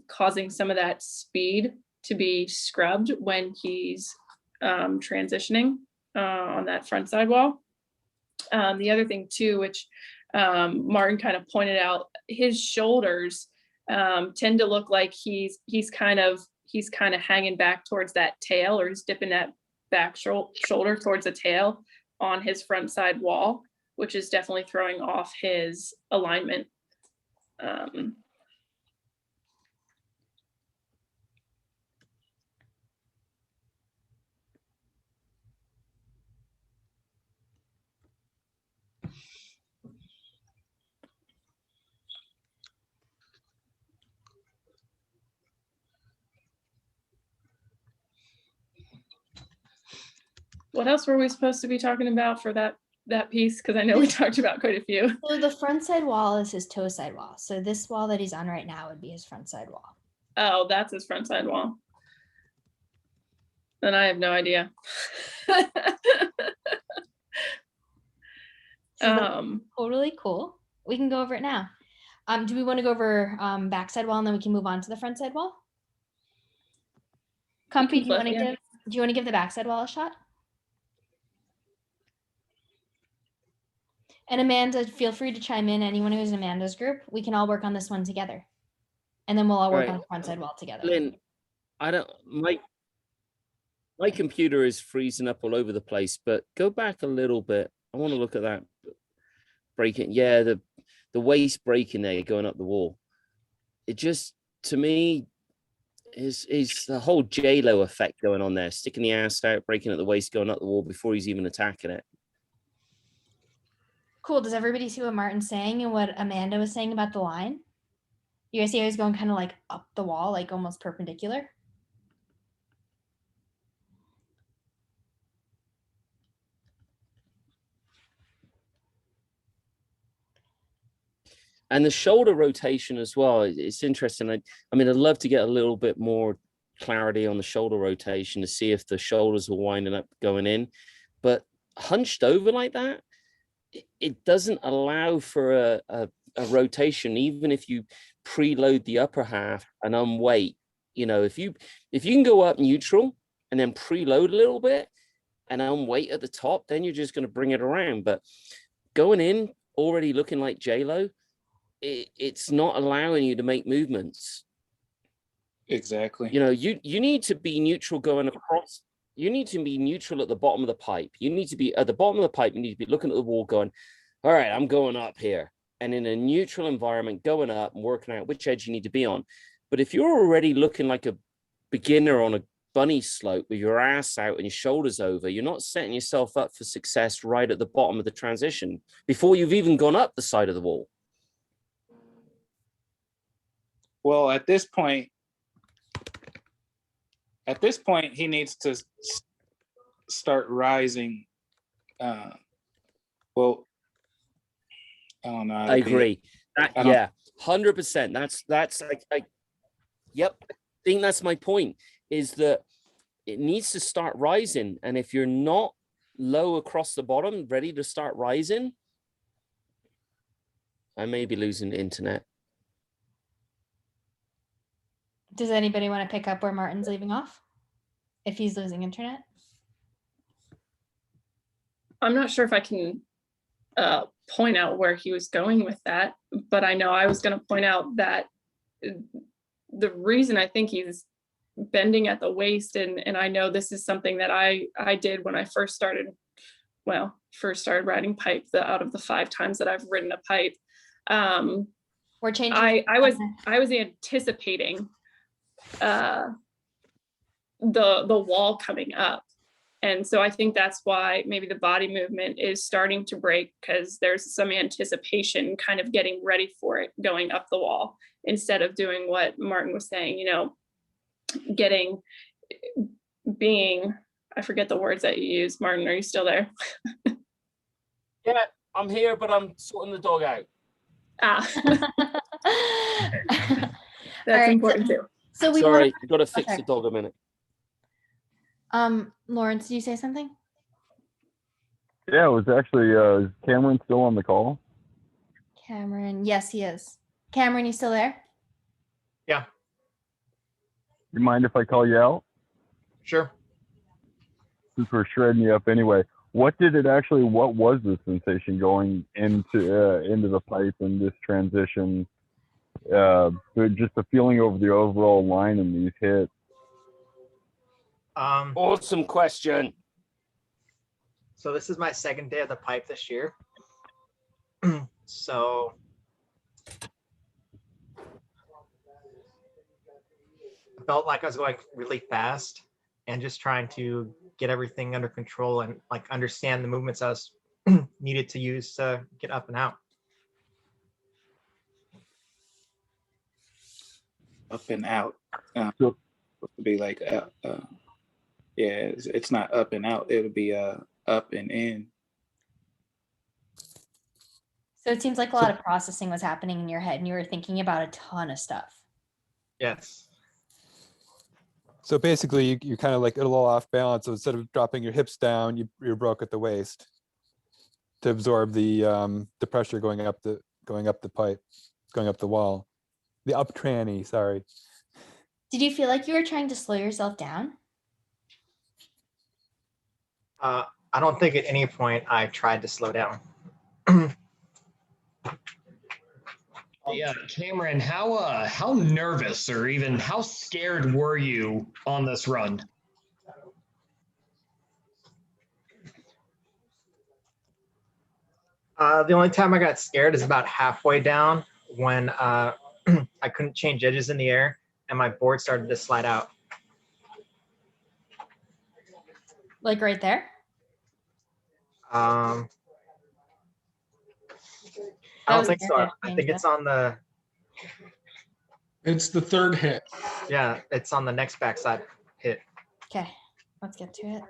causing some of that speed to be scrubbed when he's transitioning on that front sidewall. The other thing too, which Martin kind of pointed out, his shoulders tend to look like he's kind of hanging back towards that tail, or he's dipping that back shoulder towards the tail on his front side wall, which is definitely throwing off his alignment. What else were we supposed to be talking about for that piece? Because I know we talked about quite a few. So the front side wall is his toe side wall. So this wall that he's on right now would be his front side wall. Oh, that's his front side wall. Then I have no idea. Totally cool. We can go over it now. Do we want to go over backside wall and then we can move on to the front side wall? Comfy, do you want to give the backside wall a shot? And Amanda, feel free to chime in. Anyone who's in Amanda's group, we can all work on this one together. And then we'll all work on the front side wall together. Lynn, my computer is freezing up all over the place, but go back a little bit. I want to look at that breaking. Yeah, the waist breaking there going up the wall. It just, to me, is the whole J-Lo effect going on there, sticking the ass out, breaking at the waist, going up the wall before he's even attacking it. Cool. Does everybody see what Martin's saying and what Amanda was saying about the line? You guys see how he's going kind of like up the wall, like almost perpendicular? And the shoulder rotation as well. It's interesting. I mean, I'd love to get a little bit more clarity on the shoulder rotation to see if the shoulders are winding up going in. But hunched over like that, it doesn't allow for a rotation, even if you preload the upper half and unweight. You know, if you can go up neutral and then preload a little bit and unweight at the top, then you're just going to bring it around. But going in already looking like J-Lo, it's not allowing you to make movements. Exactly. You know, you need to be neutral going across. You need to be neutral at the bottom of the pipe. You need to be at the bottom of the pipe. You need to be looking at the wall going, all right, I'm going up here. And in a neutral environment, going up and working out which edge you need to be on. But if you're already looking like a beginner on a bunny slope with your ass out and your shoulders over, you're not setting yourself up for success right at the bottom of the transition before you've even gone up the side of the wall. Well, at this point, he needs to start rising. Well, I don't know. I agree. Yeah, 100%. That's like, yep. I think that's my point. Is that it needs to start rising, and if you're not low across the bottom, ready to start rising, I may be losing the internet. Does anybody want to pick up where Martin's leaving off? If he's losing internet? I'm not sure if I can point out where he was going with that, but I know I was going to point out that the reason I think he's bending at the waist, and I know this is something that I did when I first started riding pipe, out of the 5 times that I've ridden a pipe. We're changing. I was anticipating the wall coming up. And so I think that's why maybe the body movement is starting to break, because there's some anticipation kind of getting ready for it going up the wall, instead of doing what Martin was saying, you know, I forget the words that you use. Martin, are you still there? Yeah, I'm here, but I'm sorting the dog out. That's important too. So we Sorry, got to fix the dog a minute. Lawrence, did you say something? Yeah, it was actually, is Cameron still on the call? Cameron, yes, he is. Cameron, you still there? Yeah. You mind if I call you out? Sure. Since we're shredding you up anyway, what was the sensation going into the pipe in this transition? Just the feeling over the overall line in these hits. Awesome question. So this is my second day of the pipe this year. So I felt like I was going really fast and just trying to get everything under control and like understand the movements I was needed to use to get up and out. Up and out. Supposed to be like yeah, it's not up and out. It'll be up and in. So it seems like a lot of processing was happening in your head and you were thinking about a ton of stuff. Yes. So basically, you're kind of like a little off balance. So instead of dropping your hips down, you're broke at the waist to absorb the pressure going up the pipe, going up the wall, the up tranny. Sorry. Did you feel like you were trying to slow yourself down? I don't think at any point I tried to slow down. Yeah, Cameron, how nervous or even how scared were you on this run? The only time I got scared is about halfway down when I couldn't change edges in the air and my board started to slide out. Like right there? I That don't was think good so. to I change think that. it's on the, It's the third hit. yeah, it's on the next backside hit. Okay, let's get to it.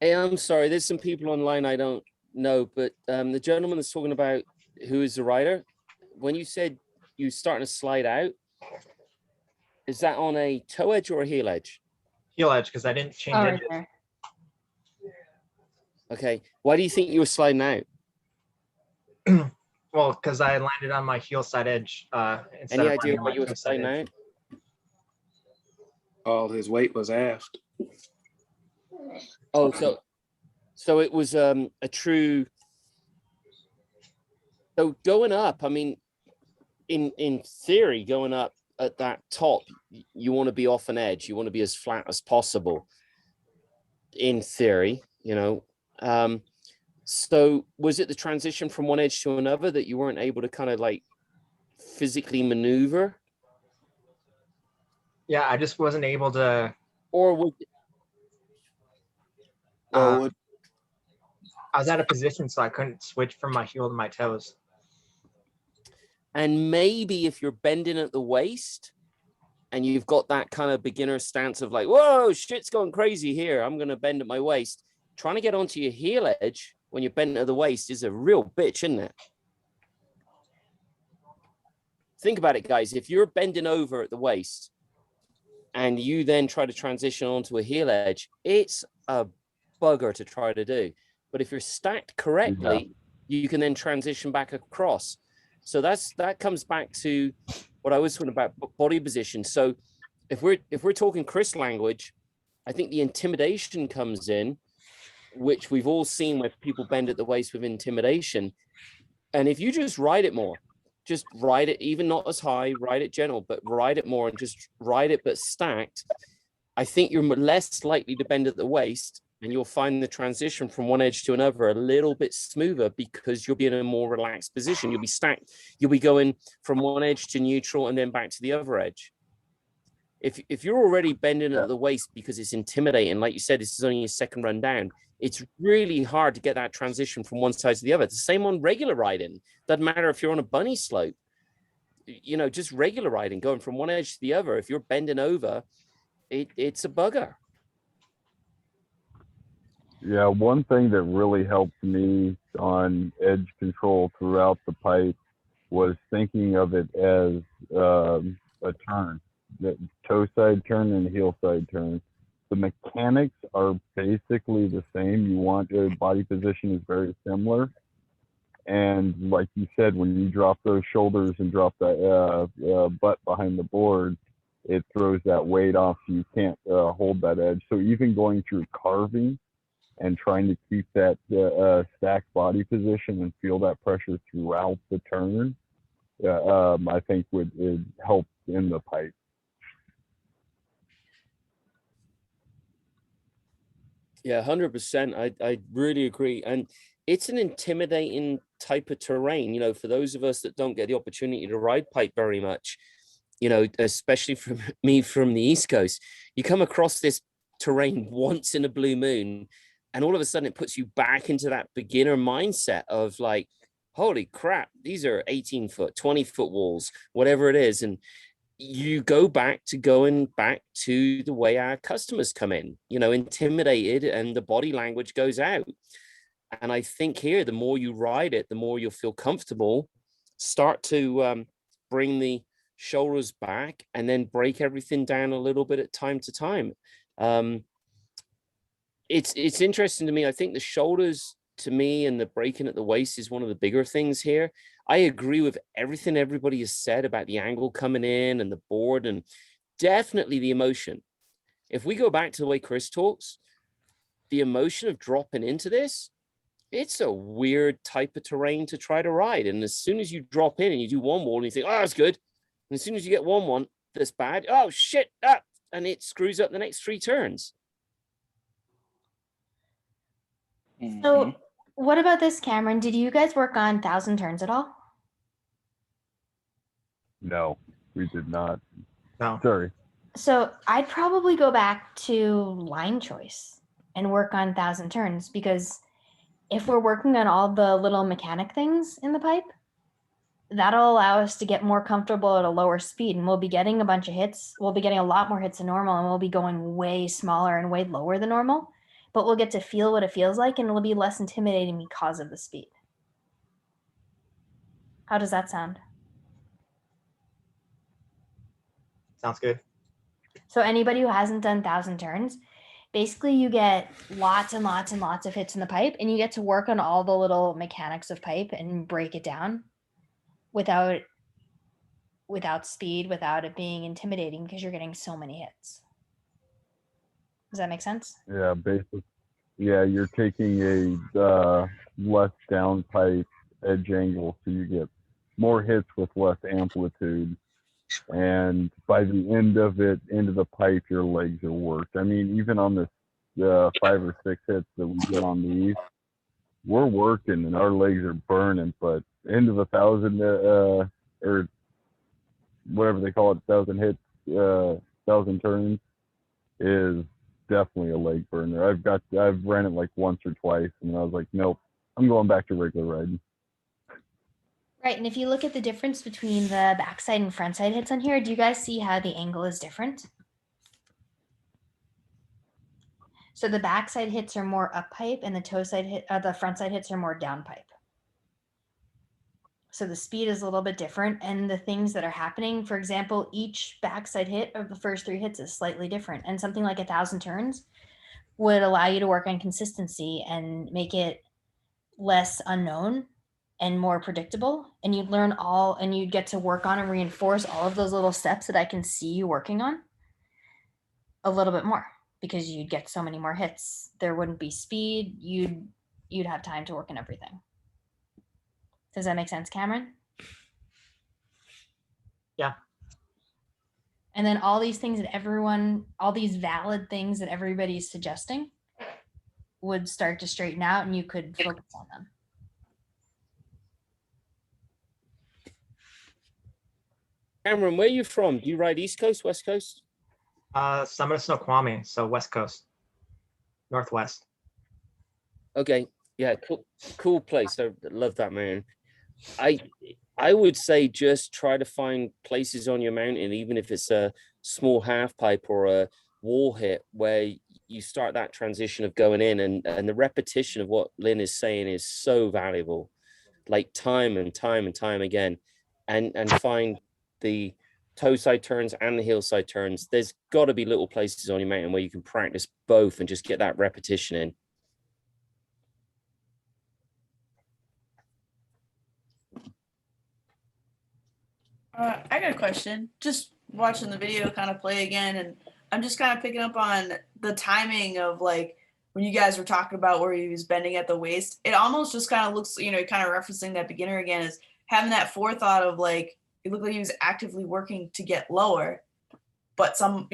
Hey, I'm sorry. There's some people online I don't know, but the gentleman that's talking about who is the rider, when you said you starting to slide out, is that on a toe edge or a heel edge? Heel edge, because I didn't change Oh, it. right there. Okay. Why do you think you were sliding out? Well, because I landed on my heel side edge instead Any of idea landing on why my you were toe side sliding edge. out? All his weight was aft. Oh, so it was a true. So going up, I mean, in theory, going up at that top, you want to be off an edge. You want to be as flat as possible. In theory, you know. So was it the transition from one edge to another that you weren't able to kind of like physically maneuver? Yeah, I just wasn't able to. Or was it, I was out of position, so I couldn't switch from my heel to my toes. and maybe if you're bending at the waist and you've got that kind of beginner stance of like, whoa, shit's going crazy here, I'm going to bend at my waist, trying to get onto your heel edge when you're bent at the waist is a real bitch, isn't it? Think about it, guys. If you're bending over at the waist and you then try to transition onto a heel edge, it's a bugger to try to do. But if you're stacked correctly, you can then transition back across. So that comes back to what I was talking about, body position. So if we're talking Chris language, I think the intimidation comes in, which we've all seen where people bend at the waist with intimidation. And if you just ride it more, just ride it, even not as high, ride it gentle, but ride it more and just ride it, but stacked, I think you're less likely to bend at the waist and you'll find the transition from one edge to another a little bit smoother because you'll be in a more relaxed position. You'll be stacked. You'll be going from one edge to neutral and then back to the other edge. If you're already bending at the waist because it's intimidating, like you said, this is only your second run down, it's really hard to get that transition from one side to the other. It's the same on regular riding. Doesn't matter if you're on a bunny slope, you know, just regular riding, going from one edge to the other. If you're bending over, it's a bugger. Yeah, one thing that really helped me on edge control throughout the pipe was thinking of it as a turn, the toe side turn and heel side turn. The mechanics are basically the same. You want your body position is very similar. And like you said, when you drop those shoulders and drop that butt behind the board, it throws that weight off. So you can't hold that edge. So even going through carving and trying to keep that stacked body position and feel that pressure throughout the turn, I think would help in the pipe. Yeah, 100%. I really agree. And it's an intimidating type of terrain, you know, for those of us that don't get the opportunity to ride pipe very much, you know, especially from me from the East Coast, you come across this terrain once in a blue moon, and all of a sudden it puts you back into that beginner mindset of like, holy crap, these are 18-foot, 20-foot walls, whatever it is. And you go back to going back to the way our customers come in, you know, intimidated, and the body language goes out. And I think here, the more you ride it, the more you'll feel comfortable, start to bring the shoulders back and then break everything down a little bit at time to time. It's interesting to me. I think the shoulders, to me, and the breaking at the waist is one of the bigger things here. I agree with everything everybody has said about the angle coming in and the board, and definitely the emotion. If we go back to the way Chris talks, the emotion of dropping into this, it's a weird type of terrain to try to ride. And as soon as you drop in and you do one wall and you think, oh, that's good. And as soon as you get one that's bad, oh, shit, and it screws up the next 3 turns. So What about this, Cameron? Did you guys work on 1,000 turns at all? No, we did not. No. Sorry. So I'd probably go back to line choice and work on 1,000 turns, because if we're working on all the little mechanic things in the pipe, that'll allow us to get more comfortable at a lower speed, and we'll be getting a bunch of hits. We'll be getting a lot more hits than normal, and we'll be going way smaller and way lower than normal, but we'll get to feel what it feels like, and it'll be less intimidating because of the speed. How does that sound? Sounds good. So anybody who hasn't done 1,000 turns, basically you get lots and lots and lots of hits in the pipe, and you get to work on all the little mechanics of pipe and break it down without speed, without it being intimidating, because you're getting so many hits. Does that make sense? Yeah, basically. Yeah, you're taking a less down pipe edge angle, so you get more hits with less amplitude. And by the end of it, into the pipe, your legs are worked. I mean, even on this 5 or 6 hits that we get on these, we're working and our legs are burning. But into the 1,000 or whatever they call it, 1,000 hits, 1,000 turns is definitely a leg burner. I've ran it like once or twice, and I was like, nope, I'm going back to regular riding. Right, and if you look at the difference between the backside and frontside hits on here, do you guys see how the angle is different? So the backside hits are more up pipe, and the the frontside hits are more down pipe. So the speed is a little bit different, and the things that are happening, for example, each backside hit of the first 3 hits is slightly different, and something like 1,000 turns would allow you to work on consistency and make it less unknown and more predictable, and you'd learn all, and you'd get to work on and reinforce all of those little steps that I can see you working on a little bit more, because you'd get so many more hits. There wouldn't be speed. You'd have time to work on everything. Does that make sense, Cameron? Yeah. And then all these things that all these valid things that everybody's suggesting would start to straighten out, and you could focus on them. Cameron, where are you from? Do you ride East Coast, West Coast? Summit of Snoqualmie, so West Coast, Northwest. Okay, yeah, cool place. I love that, man. I would say just try to find places on your mountain, even if it's a small half pipe or a wall hit, where you start that transition of going in, and the repetition of what Lynn is saying is so valuable, like time and time and time again, and find the toe side turns and the heel side turns. There's got to be little places on your mountain where you can practice both and just get that repetition in. I got a question. Just watching the video kind of play again, and I'm just kind of picking up on the timing of, like, when you guys were talking about where he was bending at the waist. It almost just kind of looks, kind of referencing that beginner again, is having that forethought of, like, it looked like he was actively working to get lower, but some,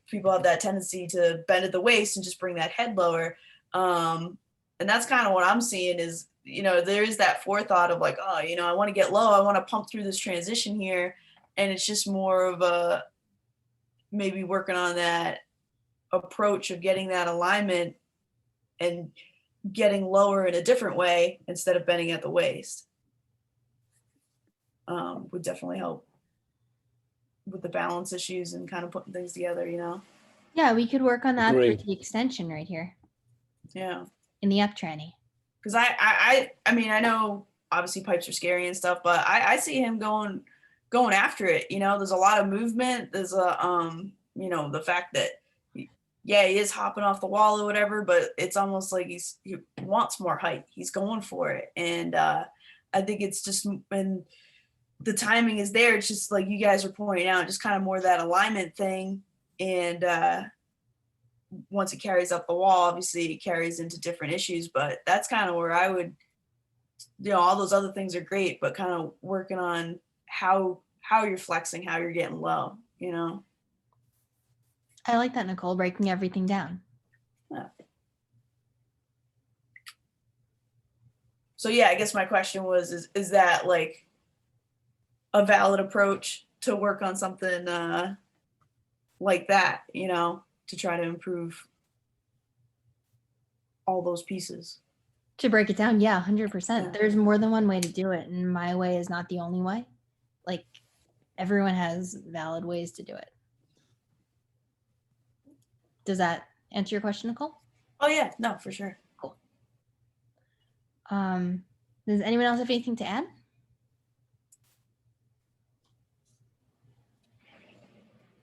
people have that tendency to bend at the waist and just bring that head lower. And that's kind of what I'm seeing is, there is that forethought of, like, oh, I want to get low. I want to pump through this transition here. And it's just more of a maybe working on that approach of getting that alignment and getting lower in a different way instead of bending at the waist. Would definitely help with the balance issues and kind of putting things together, Yeah, we could work on that Agreed. with the extension right here Yeah. in the up tranny. Because I mean, I know obviously pipes are scary and stuff, but I see him going after it. There's a lot of movement. There's the fact that he is hopping off the wall or whatever, but it's almost like he wants more height. He's going for it, and I think it's just when the timing is there. It's just like you guys are pointing out, just kind of more that alignment thing, and once it carries up the wall, obviously it carries into different issues, but that's kind of where I would, all those other things are great, but kind of working on how you're flexing, how you're getting low, I like that, Nicole, breaking everything down. Yeah. So yeah, I guess my question was, is that like a valid approach to work on something like that, you know, to try to improve all those pieces? To break it down, yeah, 100%. There's more than one way to do it, and my way is not the only way. Like, everyone has valid ways to do it. Does that answer your question, Nicole? Oh yeah, no, for sure. Cool. Does anyone else have anything to add?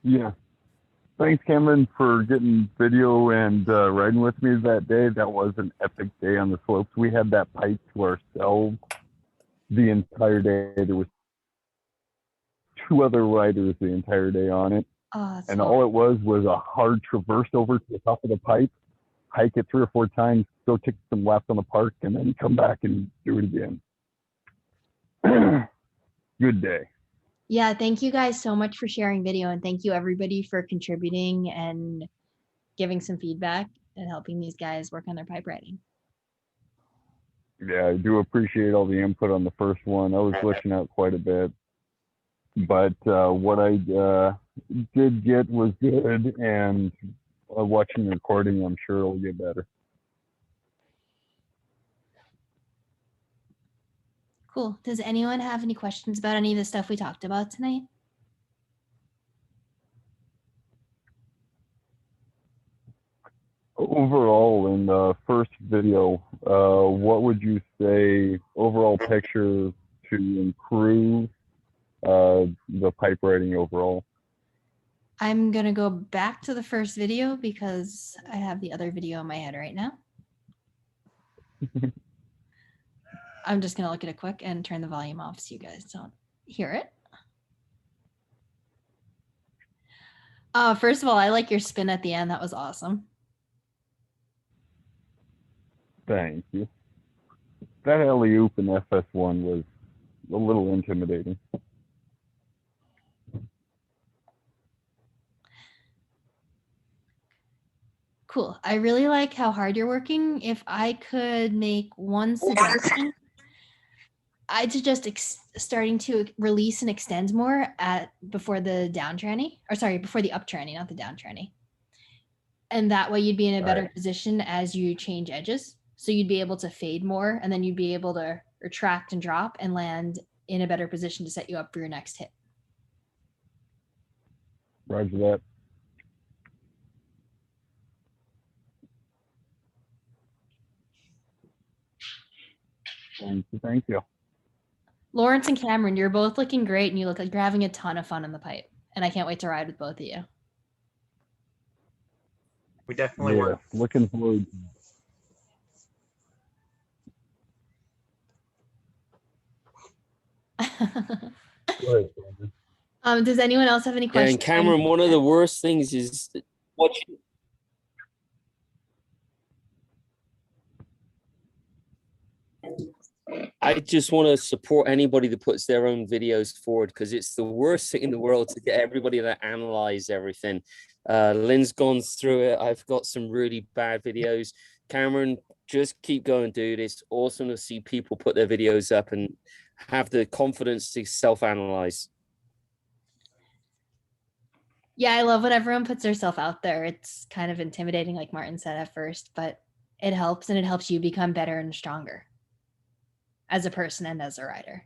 Yeah. Thanks, Cameron, for getting video and riding with me that day. That was an epic day on the slopes. We had that pipe to ourselves the entire day. There was 2 other riders the entire day on it. Oh, and all it was a hard traverse over to the top of the pipe, hike it 3 or 4 times, go take some laps on the park, and then come back and do it again. Good day. Yeah, thank you guys so much for sharing video, and thank you everybody for contributing and giving some feedback and helping these guys work on their pipe riding. Yeah, I do appreciate all the input on the first one. I was glitching out quite a bit, but what I did get was good, and watching the recording, I'm sure it'll get better. Cool. Does anyone have any questions about any of the stuff we talked about tonight? Overall, in the first video, what would you say overall picture to improve the pipe riding overall? I'm gonna go back to the first video because I have the other video in my head right now. I'm just gonna look at it quick and turn the volume off so you guys don't hear it. First of all, I like your spin at the end. That was awesome. Thank you. That alley-oop in FS1 was a little intimidating. Cool. I really like how hard you're working. If I could make one suggestion, I'd suggest starting to release and extend more before the down tranny, or sorry, before the up tranny, not the down tranny. And that way you'd be in a better position as you change edges. So you'd be able to fade more, and then you'd be able to retract and drop and land in a better position to set you up for your next hit. Roger that. Thank you. Thank you. Lawrence and Cameron, you're both looking great, and you look like you're having a ton of fun in the pipe. And I can't wait to ride with both of you. We definitely were. Looking forward. Does anyone else have any Yeah, questions? and Cameron, one of the worst things is watching. I just want to support anybody that puts their own videos forward, because it's the worst thing in the world to get everybody to analyze everything. Lynn's gone through it. I've got some really bad videos. Cameron, just keep going, dude. It's awesome to see people put their videos up and have the confidence to self-analyze. Yeah, I love when everyone puts themselves out there. It's kind of intimidating, like Martin said at first, but it helps, and it helps you become better and stronger as a person and as a rider.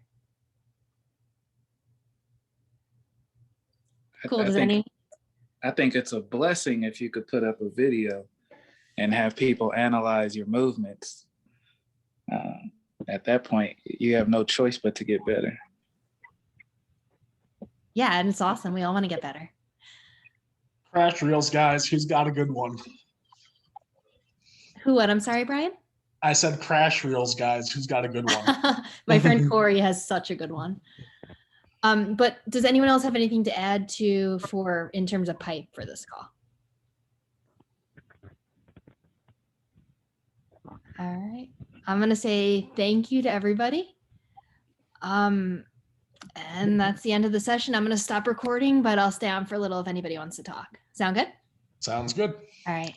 Cool. I think it's a blessing if you could put up a video and have people analyze your movements. At that point, you have no choice but to get better. Yeah, and it's awesome. We all want to get better. Crash reels, guys. Who's got a good one? Who? What? I'm sorry, Brian? I said crash reels, guys. Who's got a good one? My friend Corey has such a good one. But does anyone else have anything to add in terms of pipe for this call? All right. I'm going to say thank you to everybody. And that's the end of the session. I'm going to stop recording, but I'll stay on for a little if anybody wants to talk. Sound good? Sounds good. All right.